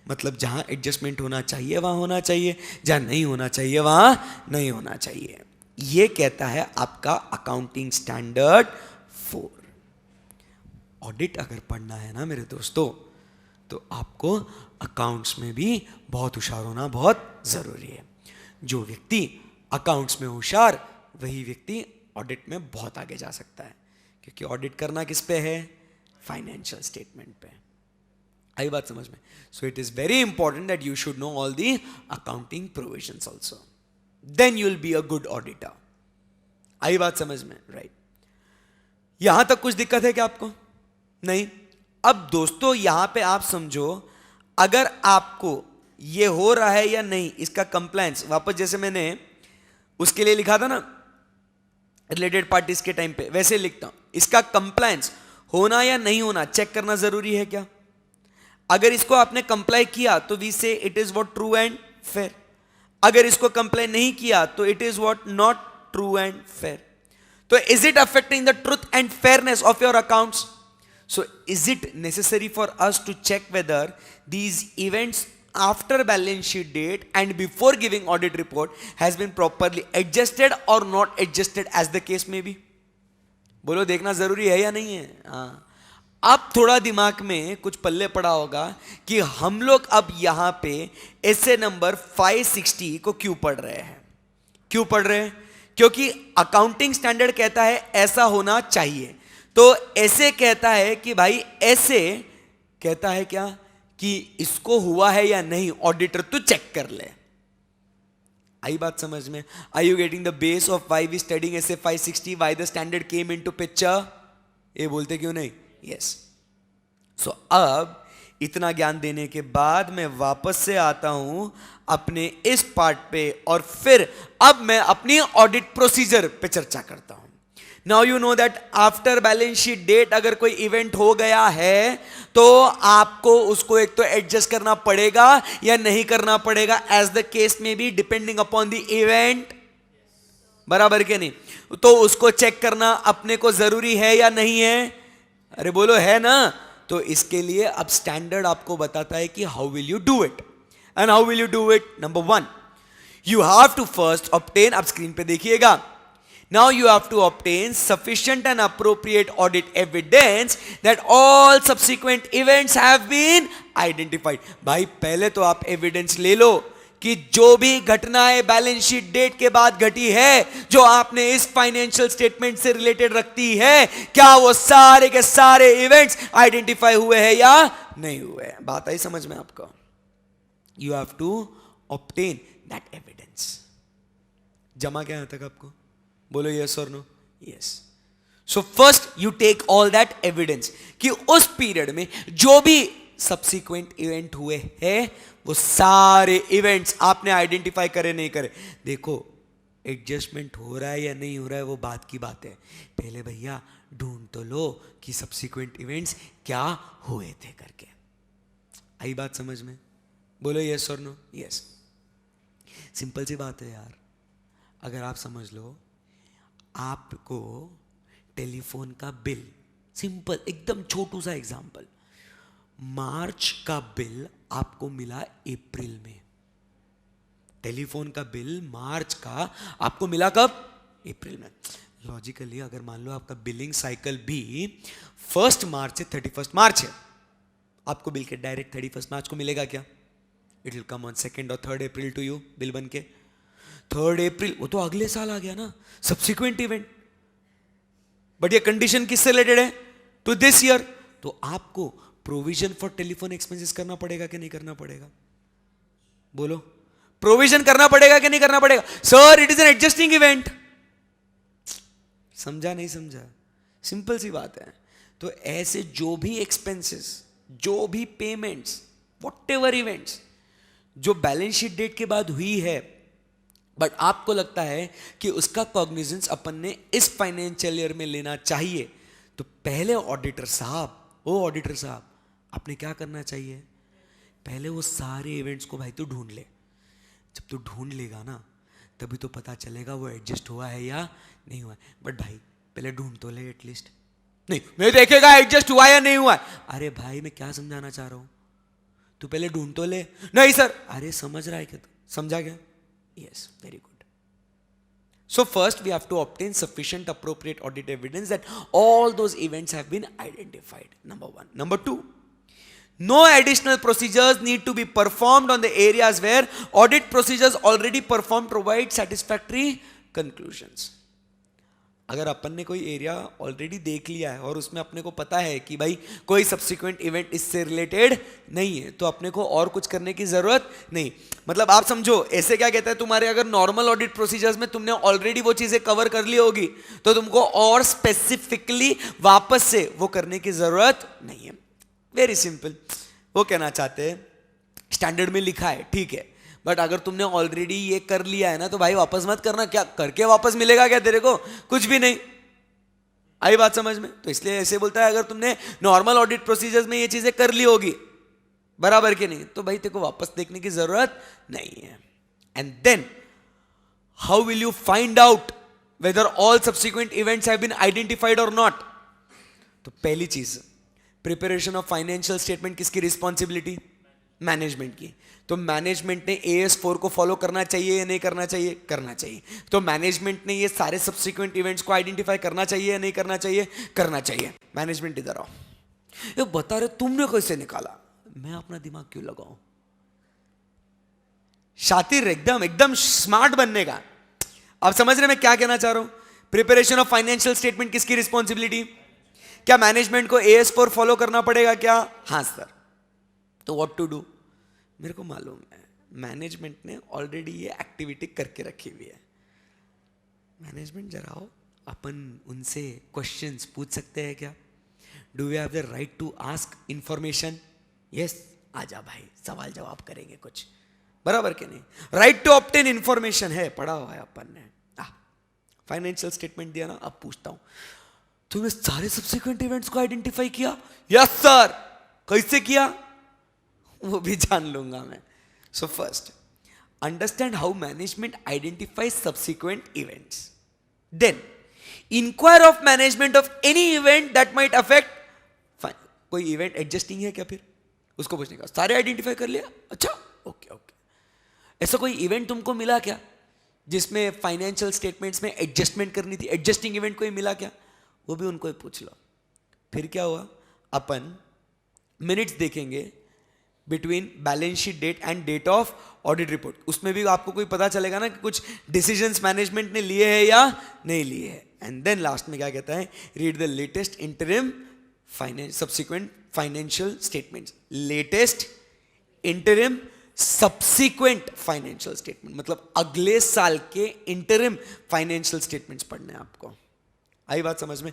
मतलब जहां एडजस्टमेंट होना चाहिए वहां होना चाहिए, जहां नहीं होना चाहिए वहां नहीं होना चाहिए। यह कहता है आपका अकाउंटिंग स्टैंडर्ड 4। ऑडिट अगर पढ़ना है ना मेरे दोस्तों, तो आपको अकाउंट्स में भी बहुत होशियार होना बहुत जरूरी है। जो व्यक्ति अकाउंट्स में होशियार, वही व्यक्ति ऑडिट में बहुत आगे जा सकता है, क्योंकि ऑडिट करना किस पे है? फाइनेंशियल स्टेटमेंट पे। आई बात समझ में? So it is very important that you should know all the accounting provisions also, then you will be a good auditor. आई बात समझ में? राइट। यहां तक कुछ दिक्कत है क्या आपको? नहीं। अब दोस्तों यहां पे आप समझो, अगर आपको ये हो रहा है या नहीं, इसका कंप्लायंस, वापस जैसे मैंने उसके लिए लिखा था ना रिलेटेड पार्टीज के टाइम पे, वैसे लिखता हूं, इसका कंप्लायंस होना या नहीं होना चेक करना जरूरी है क्या? अगर इसको आपने कंप्लाई किया तो we say it is what true and fair. अगर इसको कंप्लाई नहीं किया तो it is what not true and fair. तो is it affecting the truth and fairness of your accounts? So is it necessary for us to check whether these events after balance sheet date and before giving audit report has been properly adjusted or not adjusted as the case may be? बोलो देखना जरूरी है या नहीं है? हाँ। अब थोड़ा दिमाग में कुछ पल्ले पड़ा होगा कि हम लोग अब यहां पे एसे नंबर 560 को क्यों पढ़ रहे हैं? क्यों पढ़ रहे हैं? क्योंकि अकाउंटिंग स्टैंडर्ड कहता है ऐसा होना चाहिए। तो ऐसे कहता है कि भाई, ऐसे कहता है क्या कि इसको हुआ है या नहीं ऑडिटर तू चेक कर ले। आई बात समझ में? Are you getting the base of why we studying SA 560, why the standard came into picture? ये बोलते क्यों नहीं? यस। सो अब इतना ज्ञान देने के बाद मैं वापस से आता हूं अपने इस पार्ट पे, और फिर अब मैं अपनी ऑडिट प्रोसीजर पे चर्चा करता हूं। Now you know that after balance sheet date अगर कोई इवेंट हो गया है तो आपको उसको एक तो एडजस्ट करना पड़ेगा या नहीं करना पड़ेगा, एज द केस में be, depending upon the event. बराबर के नहीं? तो उसको चेक करना अपने को जरूरी है या नहीं है? अरे बोलो है ना। तो इसके लिए अब स्टैंडर्ड आपको बताता है कि how will you do it and how will you do it. Number 1, you have to first obtain, आप स्क्रीन पे देखिएगा, now you have to obtain sufficient and appropriate audit evidence that all subsequent events have been identified। भाई पहले तो आप evidence ले लो कि जो भी घटनाएं बैलेंस शीट डेट के बाद घटी है जो आपने इस फाइनेंशियल स्टेटमेंट से रिलेटेड रखती है, क्या वो सारे के सारे इवेंट्स आइडेंटिफाई हुए हैं या नहीं हुए हैं। बात आई समझ में आपको। You have to obtain that evidence. जमा क्या यहां तक आपको, बोलो यस और no. Yes. So first you take all that evidence कि उस पीरियड में जो भी सब्सिक्वेंट इवेंट हुए हैं वो सारे इवेंट्स आपने आइडेंटिफाई करे नहीं करे। देखो एडजस्टमेंट हो रहा है या नहीं हो रहा है वो बात की बात है, पहले भैया ढूंढ तो लो कि सब्सिक्वेंट इवेंट्स क्या हुए थे करके। आई बात समझ में, बोलो यस और नो। यस। सिंपल सी बात है यार, अगर आप समझ लो आपको टेलीफोन का बिल, सिंपल एकदम छोटू सा एग्जांपल, मार्च का बिल आपको मिला अप्रैल में, टेलीफोन का बिल मार्च का आपको मिला कब, अप्रैल में। लॉजिकली अगर मान लो आपका बिलिंग साइकिल भी 1 मार्च से 31 मार्च है, आपको बिल के डायरेक्ट 31 मार्च को मिलेगा क्या? It will come on 2nd और 3rd April to you, bill बन के 3rd अप्रैल, वो तो अगले साल आ गया ना, सब्सिक्वेंट इवेंट। बट ये कंडीशन किससे रिलेटेड है? To this year. तो आपको प्रोविजन फॉर टेलीफोन एक्सपेंसेस करना पड़ेगा कि नहीं करना पड़ेगा? बोलो, प्रोविजन करना पड़ेगा कि नहीं करना पड़ेगा? Sir it is an adjusting event. समझा नहीं समझा? सिंपल सी बात है। तो ऐसे जो भी एक्सपेंसेस, जो भी पेमेंट्स, व्हाटएवर इवेंट्स जो बैलेंस शीट डेट के बाद हुई है बट आपको लगता है कि उसका कॉग्निजेंस अपन ने इस फाइनेंशियल ईयर में लेना चाहिए, तो पहले ऑडिटर साहब, ओ ऑडिटर साहब, आपने क्या करना चाहिए? पहले वो सारे इवेंट्स को भाई तू ढूंढ ले। जब तू ढूंढ लेगा ना तभी तो पता चलेगा वो एडजस्ट हुआ है या नहीं हुआ है। बट भाई पहले ढूंढ तो ले एटलीस्ट। नहीं मैं देखेगा एडजस्ट हुआ या नहीं हुआ है। अरे भाई मैं क्या समझाना चाह रहा हूं, तू पहले ढूंढ तो ले। नहीं सर, अरे समझ रहा है क्या? समझा क्या? Yes, very good. So first we have to obtain sufficient appropriate audit evidence that all those events have been identified. Number 1. Number 2, no additional procedures need to be performed on the areas where audit procedures already performed provide satisfactory conclusions. अगर अपन ने कोई area already देख लिया है और उसमें अपने को पता है कि भाई कोई सब्सिक्वेंट इवेंट इससे रिलेटेड नहीं है, तो अपने को और कुछ करने की जरूरत नहीं। मतलब आप समझो, ऐसे क्या कहता है, तुम्हारे अगर नॉर्मल ऑडिट प्रोसीजर्स में तुमने ऑलरेडी वो चीजें कवर कर ली होगी तो तुमको और स्पेसिफिकली वापस से वो करने की जरूरत नहीं है। Very simple. वो कहना चाहते हैं स्टैंडर्ड में लिखा है ठीक है, बट अगर तुमने ऑलरेडी ये कर लिया है ना तो भाई वापस मत करना। क्या करके वापस मिलेगा क्या तेरे को? कुछ भी नहीं। आई बात समझ में? तो इसलिए ऐसे बोलता है अगर तुमने नॉर्मल ऑडिट प्रोसीजर्स में ये चीजें कर ली होगी बराबर के नहीं, तो भाई तेरे को वापस देखने की जरूरत नहीं है। And then how will you find out whether all subsequent events have been identified और नॉट? तो पहली चीज, प्रिपरेशन ऑफ फाइनेंशियल स्टेटमेंट किसकी रिस्पॉन्सिबिलिटी? मैनेजमेंट की। तो मैनेजमेंट ने AS4 को फॉलो करना चाहिए या नहीं करना चाहिए? करना चाहिए। तो मैनेजमेंट ने ये सारे सब्सिक्वेंट इवेंट्स को आइडेंटिफाई करना चाहिए या नहीं करना चाहिए? करना चाहिए। मैनेजमेंट इधर आओ। ये बता रहे तुमने कैसे निकाला, मैं अपना दिमाग क्यों लगाऊं? शातिर एकदम एकदम स्मार्ट बनने का। अब समझ रहे मैं क्या कहना चाह रहा हूं? प्रिपरेशन ऑफ फाइनेंशियल स्टेटमेंट किसकी रिस्पॉन्सिबिलिटी? क्या मैनेजमेंट को AS4 फॉलो करना पड़ेगा क्या? हाँ सर। तो व्हाट टू डू? मेरे को मालूम है मैनेजमेंट ने ऑलरेडी ये एक्टिविटी करके रखी हुई है। मैनेजमेंट जरा आओ, अपन उनसे क्वेश्चंस पूछ सकते हैं क्या? Do we have the right to ask information? Yes, आजा भाई, सवाल जवाब करेंगे कुछ, बराबर के नहीं? राइट टू ऑब्टेन इंफॉर्मेशन है, पढ़ा हुआ है अपन ने। फाइनेंशियल स्टेटमेंट दिया ना, अब पूछता हूं तुमने सारे सब्सिक्वेंट इवेंट्स को आइडेंटिफाई किया? Yes sir. कैसे किया? वो भी जान लूंगा मैं। So first understand how management identifies subsequent events, then inquire of management of any event that might affect कोई इवेंट एडजस्टिंग है क्या, फिर उसको पूछने का, सारे आइडेंटिफाई कर लिया, अच्छा ओके ओके। ऐसा कोई इवेंट तुमको मिला क्या जिसमें फाइनेंशियल स्टेटमेंट्स में एडजस्टमेंट करनी थी, एडजस्टिंग इवेंट कोई मिला क्या, वो भी उनको ही पूछ लो। फिर क्या हुआ, अपन मिनट्स देखेंगे between balance sheet date and date of audit report. उसमें भी आपको कोई पता चलेगा ना कि कुछ डिसीजंस मैनेजमेंट ने लिए हैं या नहीं लिए हैं। एंड देन लास्ट में क्या कहता है, read the latest interim subsequent financial statements. Latest interim subsequent financial statement मतलब अगले साल के इंटरिम फाइनेंशियल स्टेटमेंट्स पढ़ने हैं आपको। आई बात समझ में?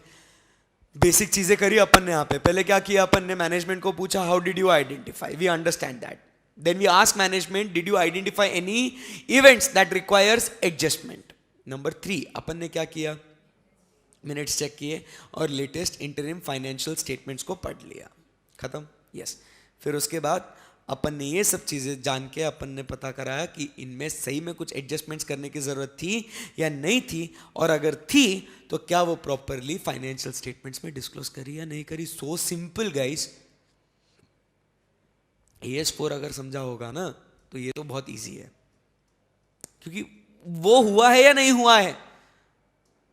बेसिक चीजें करी अपन ने यहाँ पे। पहले क्या किया अपन ने, मैनेजमेंट को पूछा how did you identify, we understand that. Then we ask management did you identify any events that requires adjustment. Number 3 अपन ने क्या किया, मिनट्स चेक किए और लेटेस्ट इंटरिम फाइनेंशियल स्टेटमेंट्स को पढ़ लिया, खत्म। यस फिर उसके बाद अपन ने ये सब चीज़ें जान के अपन ने पता कराया कि इनमें सही में कुछ एडजस्टमेंट्स करने की ज़रूरत थी या नहीं थी, और अगर थी तो क्या वो प्रॉपरली फाइनेंशियल स्टेटमेंट्स में डिस्क्लोज करी या नहीं करी। So simple guys. AS4 अगर समझा होगा ना तो ये तो बहुत इजी है, क्योंकि वो हुआ है या नहीं हुआ है।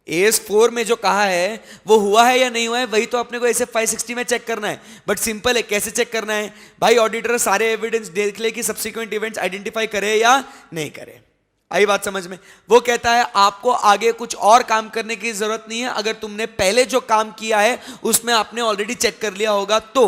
AS4 में जो कहा है वो हुआ है या नहीं हुआ है, वही तो अपने को SF 560 में चेक करना है। बट सिंपल है, कैसे चेक करना है भाई, ऑडिटर सारे एविडेंस देख ले कि सब्सिक्वेंट इवेंट्स आइडेंटिफाई करे या नहीं करे। आई बात समझ में? वो कहता है आपको आगे कुछ और काम करने की जरूरत नहीं है, अगर तुमने पहले जो काम किया है उसमें आपने ऑलरेडी चेक कर लिया होगा तो।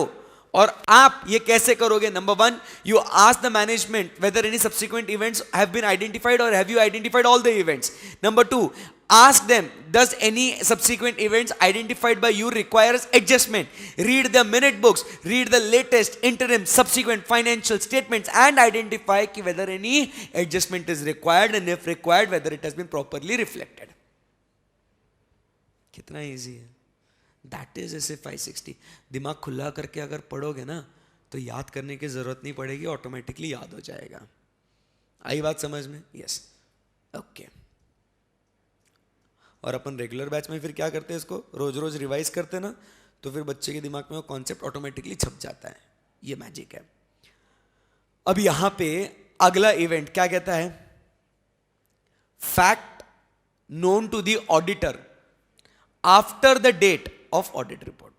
और आप ये कैसे करोगे, number 1 you ask the management whether any subsequent events have been identified और have you identified all the events. Number 2 ask them does any subsequent events identified by you requires adjustment. Read the minute books, read the latest interim subsequent financial statements and identify ki whether any adjustment is required and if required whether it has been properly reflected. कितना easy है, that is SF 560। दिमाग खुला करके अगर पढ़ोगे ना तो याद करने की जरूरत नहीं पड़ेगी, ऑटोमेटिकली याद हो जाएगा। आई बात समझ में? Yes okay. और अपन रेगुलर बैच में फिर क्या करते हैं, इसको रोज रोज रिवाइज करते हैं ना, तो फिर बच्चे के दिमाग में वो कॉन्सेप्ट ऑटोमेटिकली छप जाता है। ये मैजिक है। अब यहां पे अगला इवेंट क्या कहता है, fact known to the auditor after the date of audit report.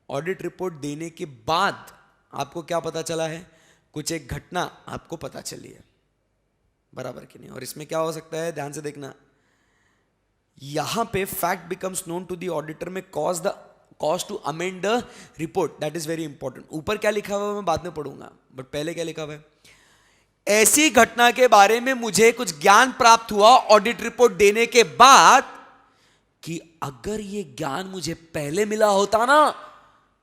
Audit report देने के बाद आपको क्या पता चला है, कुछ एक घटना आपको पता चली है, बराबर कि नहीं। और इसमें क्या हो सकता है, ध्यान से देखना, यहां पे fact becomes known to the auditor may cause to amend the report, that is very important. ऊपर क्या लिखा हुआ है मैं बाद में पढ़ूंगा, बट पहले क्या लिखा हुआ है, ऐसी घटना के बारे में मुझे कुछ ज्ञान प्राप्त हुआ ऑडिट रिपोर्ट देने के बाद कि अगर ये ज्ञान मुझे पहले मिला होता ना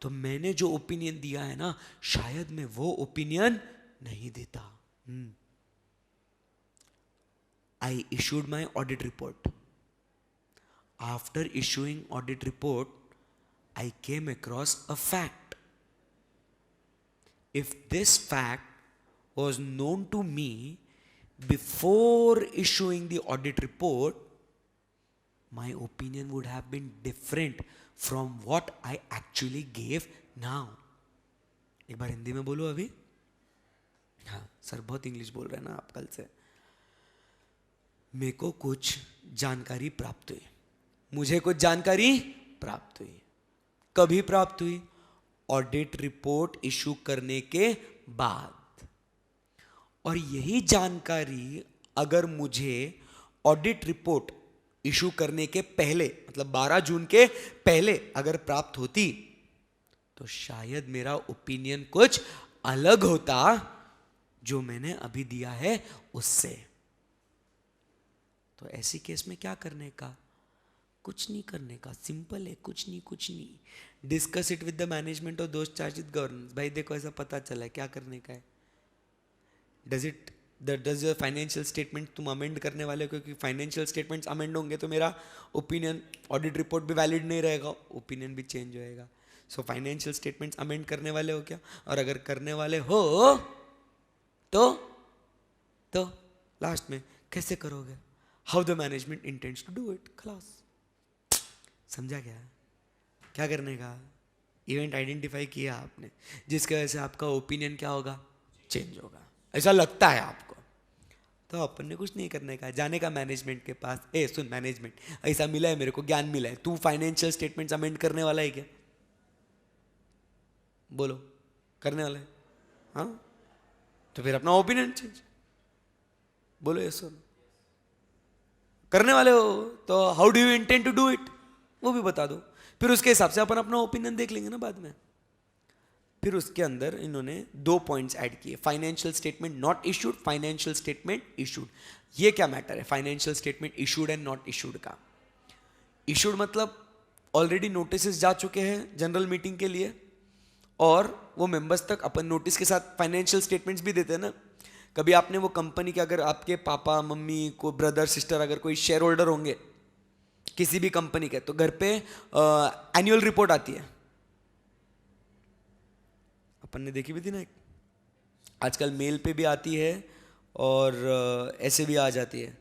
तो मैंने जो ओपिनियन दिया है ना शायद मैं वो ओपिनियन नहीं देता। I issued my audit report. After issuing audit report, I came across a fact. If this fact was known to me before issuing the audit report, my opinion would have been different from what I actually gave now. एक बार हिंदी में बोलो अभी। हाँ sir बहुत English बोल रहे हैं ना आप कल से। मेरे को कुछ जानकारी प्राप्त हुई, मुझे कुछ जानकारी प्राप्त हुई। कभी प्राप्त हुई, ऑडिट रिपोर्ट इशू करने के बाद। और यही जानकारी अगर मुझे ऑडिट रिपोर्ट इशू करने के पहले मतलब 12 जून के पहले अगर प्राप्त होती तो शायद मेरा ओपिनियन कुछ अलग होता जो मैंने अभी दिया है उससे। तो ऐसी केस में क्या करने का, कुछ नहीं करने का, सिंपल है, कुछ नहीं। Discuss it with the management और दोस्त चार्ज विद गवर्नेंस। भाई देखो ऐसा पता चला है, क्या करने का है, डज योर फाइनेंशियल स्टेटमेंट तुम अमेंड करने वाले हो, क्योंकि फाइनेंशियल स्टेटमेंट्स अमेंड होंगे तो मेरा ओपिनियन ऑडिट रिपोर्ट भी वैलिड नहीं रहेगा, ओपिनियन भी चेंज होएगा। सो फाइनेंशियल स्टेटमेंट्स अमेंड करने वाले हो क्या, और अगर करने वाले हो तो लास्ट में कैसे करोगे, how the management intends to do it, खलास। समझा क्या करने का, इवेंट आइडेंटिफाई किया आपने, जिसकी वजह से आपका ओपिनियन क्या होगा, चेंज होगा, ऐसा लगता है आपको। तो अपन ने कुछ नहीं करने का, जाने का मैनेजमेंट के पास, ए सुन मैनेजमेंट, ऐसा मिला है मेरे को, ज्ञान मिला है, तू फाइनेंशियल स्टेटमेंट्स अमेंड करने वाला है क्या? बोलो, करने वाला है? हाँ, तो फिर अपना ओपिनियन चेंज, बोलो यस सर, करने वाले हो तो how do you intend to do it, वो भी बता दो, फिर उसके हिसाब से अपन अपना ओपिनियन देख लेंगे ना बाद में। फिर उसके अंदर इन्होंने 2 पॉइंट्स ऐड किए, financial statement not issued, financial statement issued. ये क्या मैटर है financial statement issued and not issued का? इशूड मतलब ऑलरेडी नोटिस जा चुके हैं जनरल मीटिंग के लिए, और वो मेंबर्स तक अपन नोटिस के साथ फाइनेंशियल स्टेटमेंट्स भी देते हैं ना। कभी आपने वो कंपनी के, अगर आपके पापा मम्मी को ब्रदर सिस्टर अगर कोई शेयर होल्डर होंगे किसी भी कंपनी के, तो घर पे एनुअल रिपोर्ट आती है, अपन ने देखी भी थी ना, आजकल मेल पे भी आती है और ऐसे भी आ जाती है।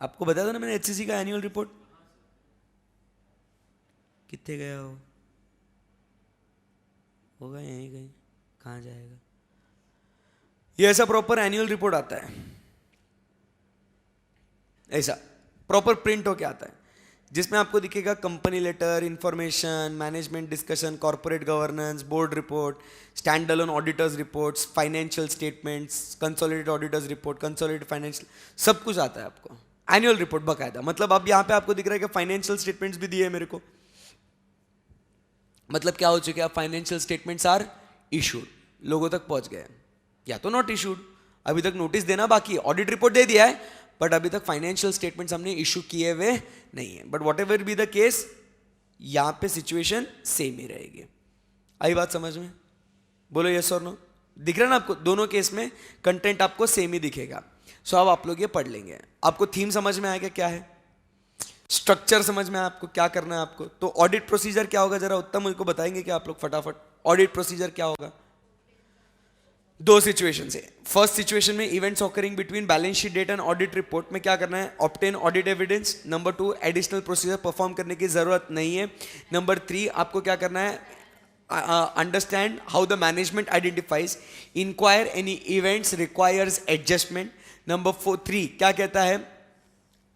आपको बताया था ना मैंने एचसीसी का एनुअल रिपोर्ट, कितने गया हो, होगा यहीं कहीं, कहाँ जाएगा ये, ऐसा प्रॉपर एनुअल रिपोर्ट आता है, ऐसा प्रॉपर प्रिंट होके आता है, जिसमें आपको दिखेगा company letter, information, management discussion, corporate governance, board report, stand alone auditor's reports, financial statements, consolidated auditor's report, consolidated financial, सब कुछ आता है आपको एनुअल रिपोर्ट बकायदा। मतलब अब यहाँ पे आपको दिख रहा है कि फाइनेंशियल स्टेटमेंट्स भी दिए है मेरे को, मतलब क्या हो चुके हैं, फाइनेंशियल स्टेटमेंट्स आर इशूड, लोगों तक पहुंच गए, या तो नॉट इशूड, अभी तक नोटिस देना बाकी है, ऑडिट रिपोर्ट दे दिया है बट अभी तक फाइनेंशियल स्टेटमेंट्स हमने इशू किए हुए नहीं है। But what ever be the case, यहां पे सिचुएशन सेम ही रहेगी। आई बात समझ में? बोलो यस और नो। दिख रहा है ना आपको, दोनों केस में कंटेंट आपको सेम ही दिखेगा। सो अब आप लोग ये पढ़ लेंगे, आपको थीम समझ में आएगा क्या है, स्ट्रक्चर समझ में आपको क्या करना है आपको। तो ऑडिट प्रोसीजर क्या होगा, जरा उत्तम मुझको बताएंगे क्या आप लोग फटाफट, ऑडिट प्रोसीजर क्या होगा? 2 सिचुएशन है। फर्स्ट सिचुएशन में events occurring between balance sheet date and audit report में क्या करना है, obtain audit evidence. Number 2, additional procedure perform करने की जरूरत नहीं है। नंबर 3, आपको क्या करना है, understand how the management identifies, inquire any events requires adjustment. Number 3 क्या कहता है,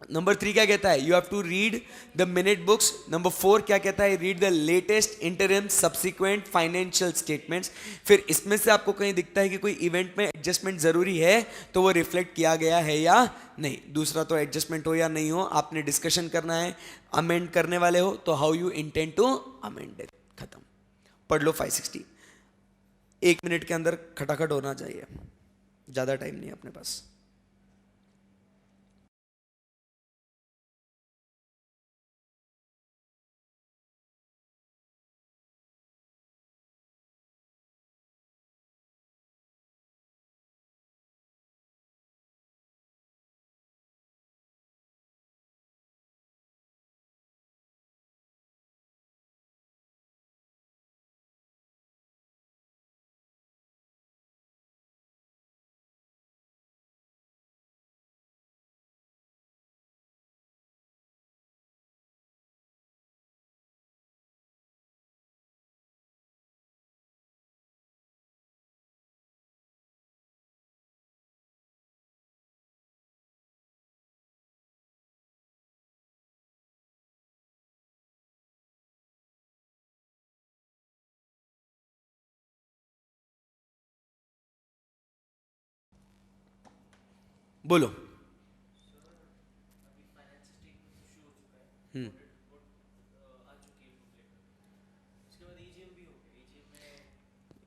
नंबर 3 क्या कहता है, you have to read the minute books. Number 4 क्या कहता है, read the latest interim subsequent financial statements. फिर इसमें से आपको कहीं दिखता है कि कोई इवेंट में एडजस्टमेंट जरूरी है तो वो रिफ्लेक्ट किया गया है या नहीं। दूसरा तो एडजस्टमेंट हो या नहीं हो, आपने डिस्कशन करना है, अमेंड करने वाले हो तो how you intend to amend it, खत्म। पढ़ लो 560, 1 मिनट के अंदर खटाखट होना चाहिए, ज्यादा टाइम नहीं है अपने पास। बोलो।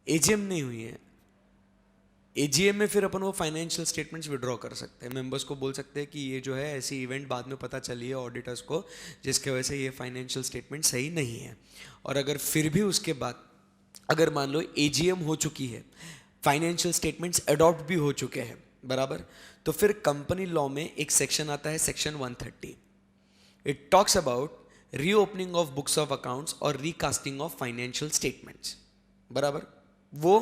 एजीएम नहीं हुई है, एजीएम में फिर अपन वो फाइनेंशियल स्टेटमेंट्स विड्रॉ कर सकते हैं, मेंबर्स को बोल सकते हैं कि ये जो है ऐसी इवेंट बाद में पता चली है ऑडिटर्स को जिसके वजह से ये फाइनेंशियल स्टेटमेंट सही नहीं है। और अगर फिर भी उसके बाद अगर मान लो एजीएम हो चुकी है, फाइनेंशियल स्टेटमेंट्स अडॉप्ट भी हो चुके हैं बराबर, तो फिर कंपनी लॉ में एक सेक्शन आता है section 130, it talks about reopening of books of accounts और रिकास्टिंग ऑफ फाइनेंशियल स्टेटमेंट्स बराबर। वो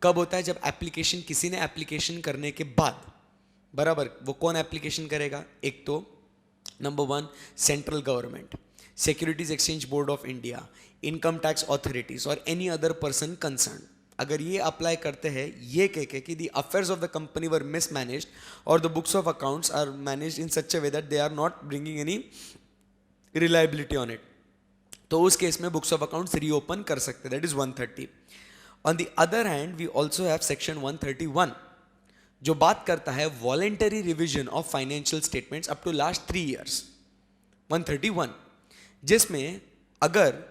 कब होता है, जब एप्लीकेशन, किसी ने एप्लीकेशन करने के बाद बराबर, वो कौन एप्लीकेशन करेगा, एक तो number 1 central government, securities exchange board of India, income tax authorities और एनी अदर पर्सन कंसर्न अगर ये अप्लाई करते हैं ये कह के कि the affairs of the company were mismanaged और the books of accounts are managed in such a way that they are not bringing any reliability on it, तो उस केस में बुक्स ऑफ अकाउंट्स रीओपन कर सकते, that is 130. On the other hand we also have section 131 जो बात करता है voluntary revision of financial statements up to last 3 years. 131 जिसमें अगर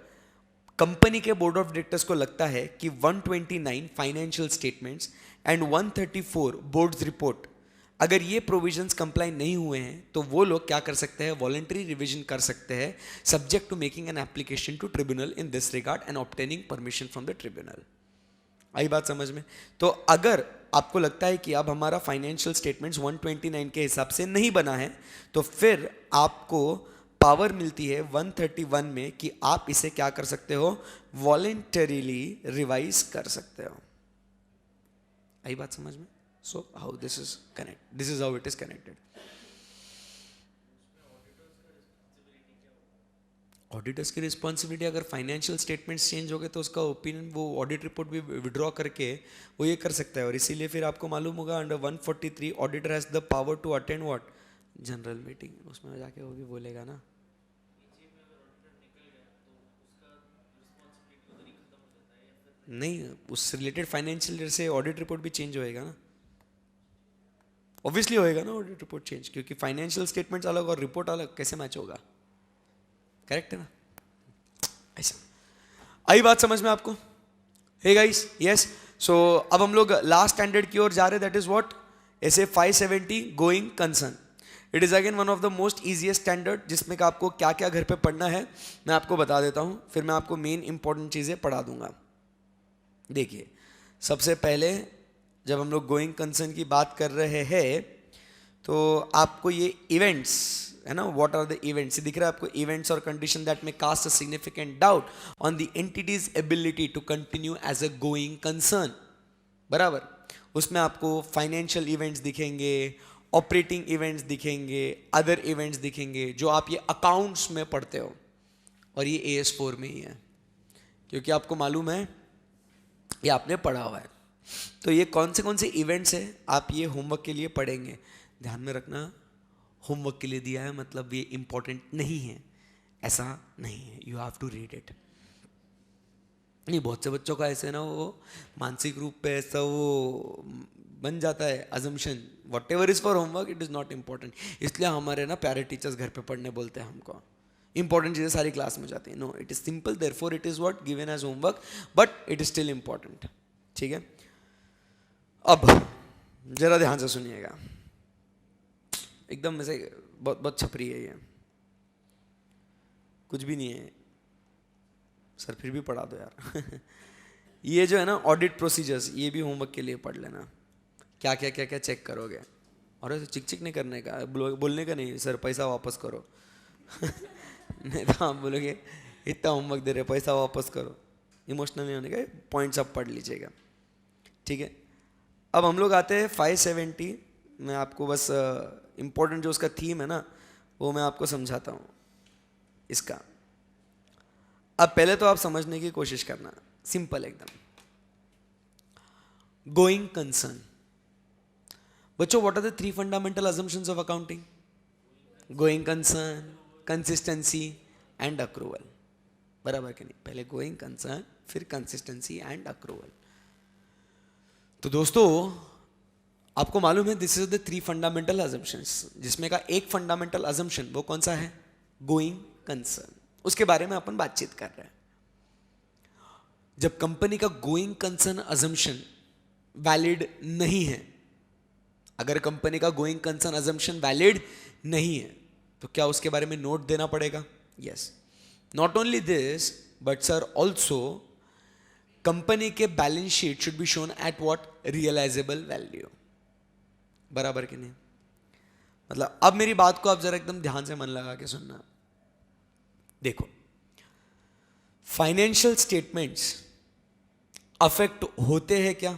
कंपनी के बोर्ड ऑफ डायरेक्टर्स को लगता है कि 129 financial statements and 134 boards report अगर ये प्रोविजंस कंप्लाई नहीं हुए हैं तो वो लोग क्या कर सकते हैं, वॉलेंटरी रिवीजन कर सकते हैं subject to making an application to tribunal in this regard and obtaining permission from the tribunal. आई बात समझ में? तो अगर आपको लगता है कि अब हमारा फाइनेंशियल स्टेटमेंट्स 129 के हिसाब से नहीं बना है तो फिर आपको पावर मिलती है 131 में कि आप इसे क्या कर सकते हो, वॉलेंटरीली रिवाइज कर सकते हो. आई बात समझ में? So how this is how it is connected. Auditors की रिस्पॉन्सिबिलिटी अगर फाइनेंशियल स्टेटमेंट्स चेंज हो गए तो उसका ओपिनियन वो ऑडिट रिपोर्ट भी विड्रॉ करके वो ये कर सकता है. और इसीलिए फिर आपको मालूम होगा under 143 auditor has the power to attend what, general meeting. उसमें जाके वो भी बोलेगा ना. नहीं, उससे रिलेटेड फाइनेंशियल से ऑडिट रिपोर्ट भी चेंज होएगा ना, ऑब्वियसली होएगा ना ऑडिट रिपोर्ट चेंज, क्योंकि फाइनेंशियल स्टेटमेंट्स अलग और रिपोर्ट अलग, कैसे मैच होगा? करेक्ट है ना? ऐसा आई बात समझ में आपको? Hey guys, yes. सो अब हम लोग लास्ट स्टैंडर्ड की ओर जा रहे हैं, दैट इज व्हाट, ऐसे 570 going concern. It is again one of the most easiest standard जिसमें का आपको क्या क्या घर पे पढ़ना है मैं आपको बता देता हूं, फिर मैं आपको मेन इंपॉर्टेंट चीजें पढ़ा दूंगा. देखिए, सबसे पहले जब हम लोग गोइंग कंसर्न की बात कर रहे हैं तो आपको ये इवेंट्स है ना, व्हाट आर द इवेंट्स दिख रहा है आपको, इवेंट्स और condition that may cast a significant doubt on the entity's ability to continue as a going concern. बराबर, उसमें आपको फाइनेंशियल इवेंट्स दिखेंगे, ऑपरेटिंग इवेंट्स दिखेंगे, अदर इवेंट्स दिखेंगे जो आप ये अकाउंट्स में पढ़ते हो और ये AS4 में ही है क्योंकि आपको मालूम है ये आपने पढ़ा हुआ है. तो ये कौन से इवेंट्स हैं आप ये होमवर्क के लिए पढ़ेंगे. ध्यान में रखना, होमवर्क के लिए दिया है मतलब ये इंपॉर्टेंट नहीं है, ऐसा नहीं है. You have to read it. नहीं, बहुत से बच्चों का ऐसे ना वो मानसिक रूप पे ऐसा वो बन जाता है assumption, what ever is for homework it is not important. इसलिए हमारे ना प्यारे टीचर्स घर पे पढ़ने बोलते हैं हमको, इंपॉर्टेंट चीज़ें सारी क्लास में जाती हैं. No, it is simple, therefore it is what given as homework but it is still important. ठीक है, अब जरा ध्यान से सुनिएगा, एकदम ऐसे बहुत बहुत छपरी है ये, कुछ भी नहीं है सर, फिर भी पढ़ा दो यार. ये जो है ना ऑडिट प्रोसीजर्स, ये भी होमवर्क के लिए पढ़ लेना. क्या क्या क्या क्या चेक करोगे, और ऐसे चिक चिक नहीं करने का, बोलने का नहीं सर पैसा वापस करो. नहीं तो आप बोलोगे इतना होमवर्क दे रहे पैसा वापस करो. इमोशनल नहीं होने का, पॉइंट्स आप पढ़ लीजिएगा. ठीक है, अब हम लोग आते हैं 570 में. आपको बस इम्पोर्टेंट जो उसका थीम है ना वो मैं आपको समझाता हूँ इसका. अब पहले तो आप समझने की कोशिश करना, सिंपल एकदम. गोइंग कंसर्न बच्चों, what are the 3 fundamental assumptions of accounting? Going concern, consistency and accrual. बराबर कि नहीं? पहले गोइंग कंसर्न, फिर कंसिस्टेंसी एंड अक्रूवल. तो दोस्तों आपको मालूम है this is the 3 fundamental assumptions, जिसमें का एक फंडामेंटल अजम्पशन वो कौन सा है? Going concern. उसके बारे में अपन बातचीत कर रहे हैं. जब कंपनी का गोइंग कंसर्न अजम्पशन वैलिड नहीं है, अगर कंपनी का गोइंग कंसर्न अजम्पशन वैलिड नहीं है तो क्या उसके बारे में नोट देना पड़ेगा? Yes. Not only this but sir also company के balance sheet should be shown at what, realisable value. बराबर कि नहीं? मतलब अब मेरी बात को आप जरा एकदम ध्यान से मन लगा के सुनना. देखो, फाइनेंशियल स्टेटमेंट्स अफेक्ट होते हैं क्या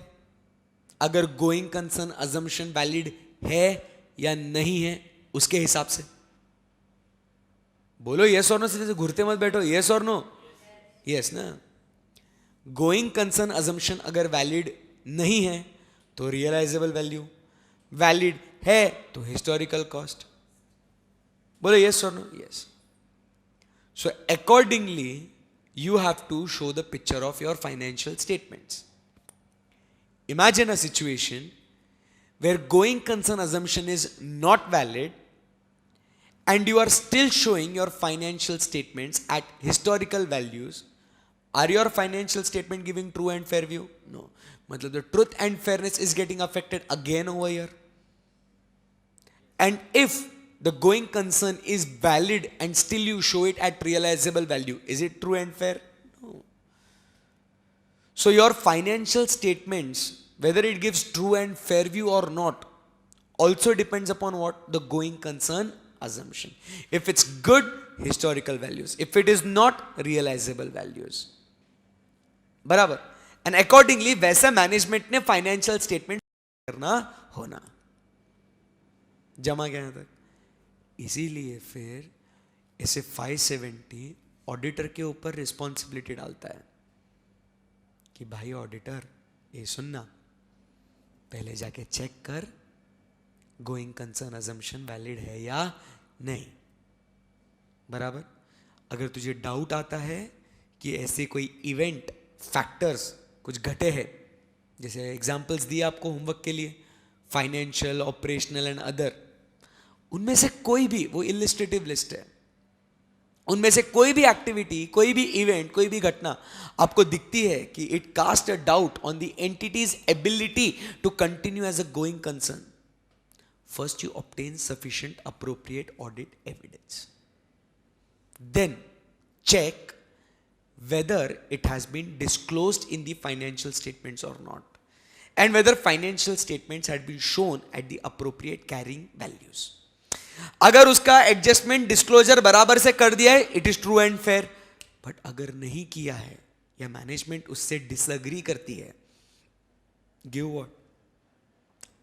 अगर गोइंग कंसर्न अजम्पशन वैलिड है या नहीं है उसके हिसाब से? बोलो यस और नो से, जैसे घुरते मत बैठो, यस और नो, यस ना। गोइंग कंसर्न अजम्पशन अगर वैलिड नहीं है तो रियलाइजेबल वैल्यू, वैलिड है तो हिस्टोरिकल कॉस्ट। बोलो यस और no, yes. So accordingly you have to show the picture of your financial statements. Imagine a situation where going concern assumption is not valid and you are still showing your financial statements at historical values. Are your financial statement giving true and fair view? No. Matlab the truth and fairness is getting affected again over here. And if the going concern is valid and still you show it at realizable value, is it true and fair? No. So your financial statements, whether it gives true and fair view or not, also depends upon what? The going concern assumption. If it's good, historical values. If it is not, realizable values. बराबर। And accordingly वैसा management ने financial statement करना होना। जमा क्या यहां तक? इसीलिए फिर इसे 570 ऑडिटर के ऊपर रिस्पॉन्सिबिलिटी डालता है कि भाई ऑडिटर ये सुनना, पहले जाके चेक कर गोइंग कंसर्न अजम्पशन वैलिड है या नहीं। बराबर। अगर तुझे डाउट आता है कि ऐसे कोई इवेंट फैक्टर्स कुछ घटे हैं, जैसे एग्जांपल्स दिए आपको होमवर्क के लिए, फाइनेंशियल, ऑपरेशनल एंड अदर, उनमें से कोई भी, वो इलिस्ट्रेटिव लिस्ट है, उनमें से कोई भी एक्टिविटी, कोई भी इवेंट, कोई भी घटना आपको दिखती है कि it cast a doubt on the entity's ability to continue as a going concern, first you obtain sufficient appropriate audit evidence, then check whether it has been disclosed in the financial statements or not, and whether financial statements had been shown at the appropriate carrying values. अगर उसका adjustment disclosure बराबर से कर दिया है, it is true and fair. But अगर नहीं किया है या मैनेजमेंट उससे डिसएग्री करती है, गिव व्हाट?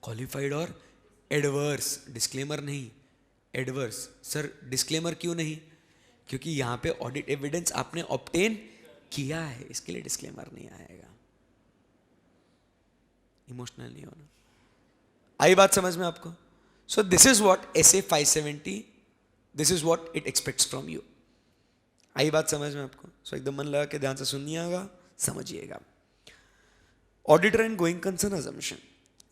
क्वालिफाइड और एडवर्स। डिस्क्लेमर नहीं, एडवर्स। सर डिस्क्लेमर क्यों नहीं? क्योंकि यहां पे ऑडिट एविडेंस आपने ऑब्टेन किया है, इसके लिए डिस्क्लेमर नहीं आएगा। इमोशनल नहीं होना। आई बात समझ में आपको? So this is what SA 570, this is what it expects from you. आई बात समझ में आपको? सो एकदम मन लगा के ध्यान से सुनिएगा, समझिएगा। Auditor and going concern assumption,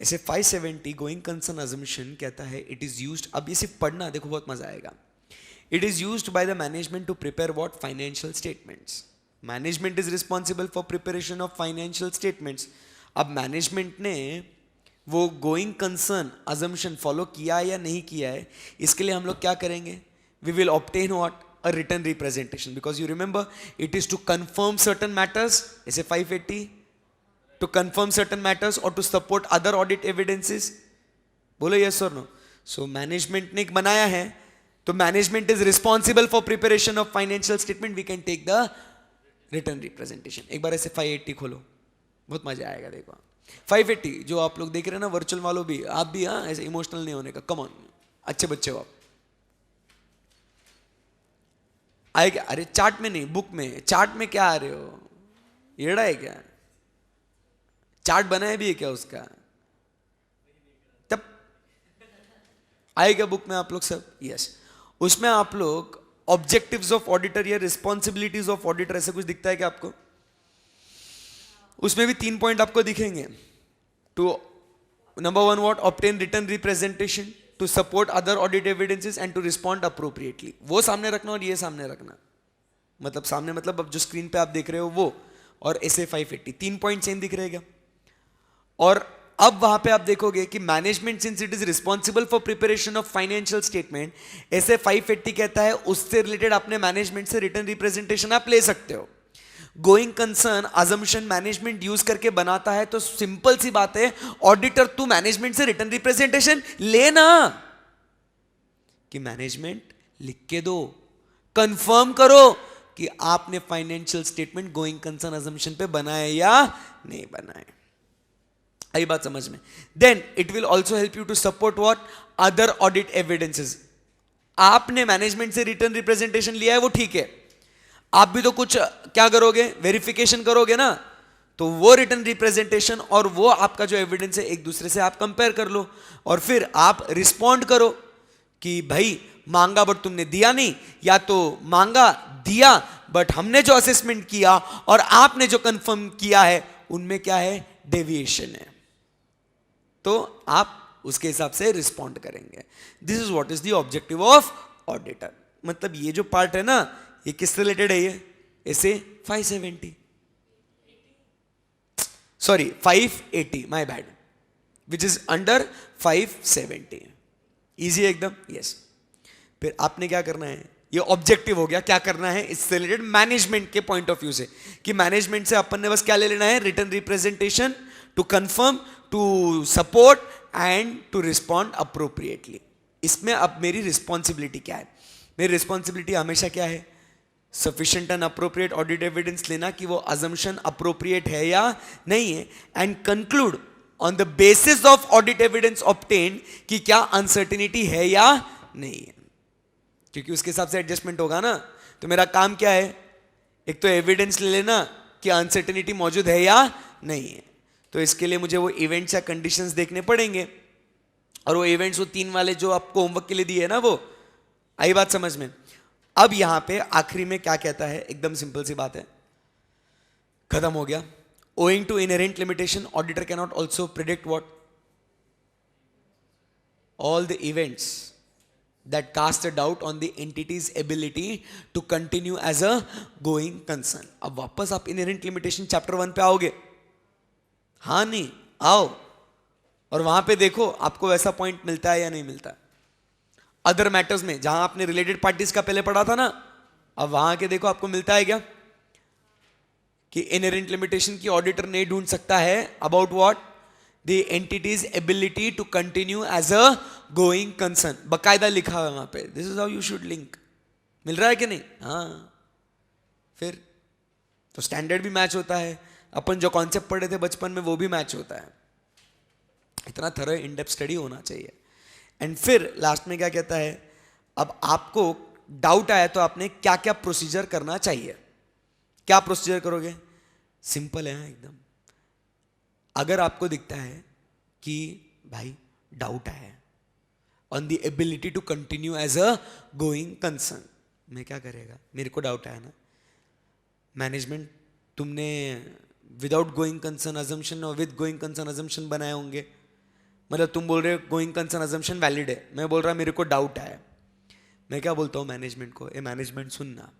ऐसे 570 गोइंग कंसर्न अजम्पशन कहता है इट इज यूज्ड, अब ये सिर्फ पढ़ना, देखो बहुत मजा आएगा। It is used by the management to prepare what? Financial statements. Management is responsible for preparation of financial statements. अब management ने वो going concern assumption follow किया या नहीं किया है, इसके लिए हम लोग क्या करेंगे? We will obtain what? A written representation, because you remember it is to confirm certain matters, ऐसे 580, to confirm certain matters or to support other audit evidences. बोलो yes or no? So management ने बनाया है, तो management is responsible for preparation of financial statement, we can take the written representation. एक बार ऐसे 580 खोलो, बहुत मजा आएगा। देखो 580 जो आप लोग देख रहे हैं ना, वर्चुअल वालों भी, आप भी, हाँ ऐसे इमोशनल नहीं होने का, कम ऑन, अच्छे बच्चे हो आप। आएगा? अरे चार्ट में नहीं, बुक में। चार्ट में क्या आ रहे हो? येड़ा है क्या? चार्ट बनाया भी है क्या उसका? तब आएगा बुक में आप लोग सब? यस। उसमें आप लोग ऑब्जेक्टिव्स ऑफ ऑडिटर या रिस्पॉन्सिबिलिटीज ऑफ ऑडिटर ऐसे कुछ दिखता है क्या आपको? उसमें भी 3 पॉइंट आपको दिखेंगे। To number 1 what? Obtain written representation, to support other audit evidences and to respond appropriately. वो सामने रखना और ये सामने रखना, मतलब सामने मतलब अब जो स्क्रीन पे आप देख रहे हो वो, और SA 580, 3 पॉइंट सेम दिख रहेगा। और अब वहां पे आप देखोगे कि management since it is responsible for preparation of financial statement, ऐसे 580 कहता है उससे रिलेटेड अपने मैनेजमेंट से रिटर्न रिप्रेजेंटेशन आप ले सकते हो। Going concern assumption management use करके बनाता है, तो सिंपल सी बात है, ऑडिटर तू मैनेजमेंट से रिटर्न रिप्रेजेंटेशन लेना, कि मैनेजमेंट लिख के दो, कंफर्म करो कि आपने financial statement going concern assumption पे बनाए या नहीं बनाए। आई बात समझ में? Then it will also help you to support what? Other audit evidences. आपने मैनेजमेंट से रिटर्न रिप्रेजेंटेशन लिया है वो ठीक है, आप भी तो कुछ क्या करोगे, वेरिफिकेशन करोगे ना, तो वो रिटर्न रिप्रेजेंटेशन और वो आपका जो एविडेंस है एक दूसरे से आप कंपेयर कर लो और फिर आप रिस्पॉन्ड करो कि भाई मांगा बट तुमने दिया नहीं, या तो मांगा दिया बट हमने जो असेसमेंट किया और आपने जो कंफर्म किया है उनमें क्या है, डेविएशन है, तो आप उसके हिसाब से रिस्पॉन्ड करेंगे. This is what is the objective of auditor. मतलब ये जो पार्ट है ना, ये किस रिलेटेड है, ये ऐसे 570 sorry 580 my bad, which is under 570. Easy है एकदम. यस. फिर आपने क्या करना है, ये ऑब्जेक्टिव हो गया, क्या करना है इससे रिलेटेड मैनेजमेंट के पॉइंट ऑफ व्यू से, कि मैनेजमेंट से अपन ने बस क्या ले लेना है, written representation to confirm, to support and to respond appropriately. इसमें अब मेरी रिस्पॉन्सिबिलिटी क्या है, मेरी रिस्पॉन्सिबिलिटी हमेशा क्या है, sufficient and appropriate audit evidence लेना कि वो अजम्पशन अप्रोप्रिएट है या नहीं है, and conclude on the basis of audit evidence obtained कि क्या अनसर्टिनिटी है या नहीं है, क्योंकि उसके हिसाब से एडजस्टमेंट होगा ना. तो मेरा काम क्या है, एक तो एविडेंस ले लेना कि अनसर्टिनिटी मौजूद है या नहीं है. तो इसके लिए मुझे वो इवेंट्स या कंडीशंस देखने पड़ेंगे, और वो इवेंट्स वो 3 वाले जो आपको होमवर्क के लिए दिए है ना, वो आई बात समझ में. अब यहां पे आखिरी में क्या कहता है, एकदम सिंपल सी बात है, खत्म हो गया. Owing to inherent limitation auditor can not also predict what, all the events that cast a doubt on the entity's ability to continue as a going concern. अब वापस आप inherent limitation chapter 1 पे आओगे, हाँ नहीं आओ, और वहां पे देखो आपको वैसा पॉइंट मिलता है या नहीं मिलता. अदर मैटर्स में जहां आपने रिलेटेड पार्टीज का पहले पढ़ा था ना, अब वहां के देखो आपको मिलता है क्या, कि इनहेरेंट लिमिटेशन की ऑडिटर नहीं ढूंढ सकता है about what, the entity's ability to continue as a going concern. बकायदा लिखा हुआ है वहां पे, this is how you should link. मिल रहा है कि नहीं, हाँ. फिर तो स्टैंडर्ड भी मैच होता है, अपन जो कॉन्सेप्ट पढ़े थे बचपन में वो भी मैच होता है. इतना थरो इन डेप्थ स्टडी होना चाहिए. एंड फिर लास्ट में क्या कहता है, अब आपको डाउट आया तो आपने क्या क्या प्रोसीजर करना चाहिए. क्या प्रोसीजर करोगे, सिंपल है एकदम. अगर आपको दिखता है कि भाई डाउट आया on the ability to continue as a going concern, मैं क्या करेगा, मेरे को डाउट आया ना, मैनेजमेंट तुमने विदाउट गोइंग कंसर्न अजम्पशन और विद गोइंग कंसर्न अजम्पशन बनाए होंगे. मतलब तुम बोल रहे हो गोइंग कंसर्न अजम्पशन वैलिड है, मैं बोल रहा मेरे को डाउट आया. मैं क्या बोलता हूँ मैनेजमेंट को, ए मैनेजमेंट सुनना,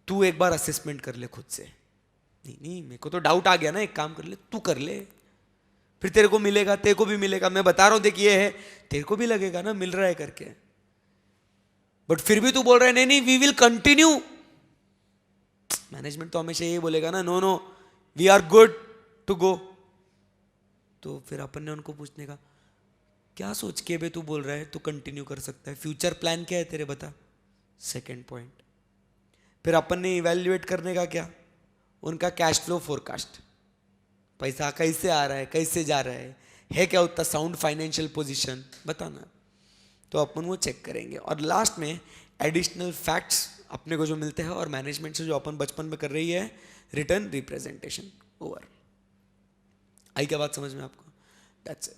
तू एक बार असेसमेंट कर ले खुद से. नहीं मेरे को तो डाउट आ गया ना, एक काम कर ले, तू कर ले, फिर तेरे को मिलेगा, तेरे को भी मिलेगा. मैं बता रहा हूं देख ये है, तेरे को भी लगेगा ना मिल रहा है करके, बट फिर भी तू बोल रहा है नहीं वी विल कंटिन्यू. मैनेजमेंट तो हमेशा यही बोलेगा ना, no we are good to go. तो फिर अपन ने उनको पूछने का, क्या सोच के बे तू बोल रहा है तू कंटिन्यू कर सकता है, फ्यूचर प्लान क्या है तेरे, बता. Second point. फिर अपन ने इवेल्युएट करने का क्या, उनका कैश फ्लो फोरकास्ट, पैसा कैसे आ रहा है कैसे जा रहा है क्या उतना साउंड फाइनेंशियल पोजीशन बताना. तो अपन वो चेक करेंगे. और लास्ट में एडिशनल फैक्ट्स अपने को जो मिलते हैं और मैनेजमेंट से जो अपन बचपन में कर रही है, रिटर्न रिप्रेजेंटेशन. ओवर. आई क्या बात समझ में आपको, दैट्स इट.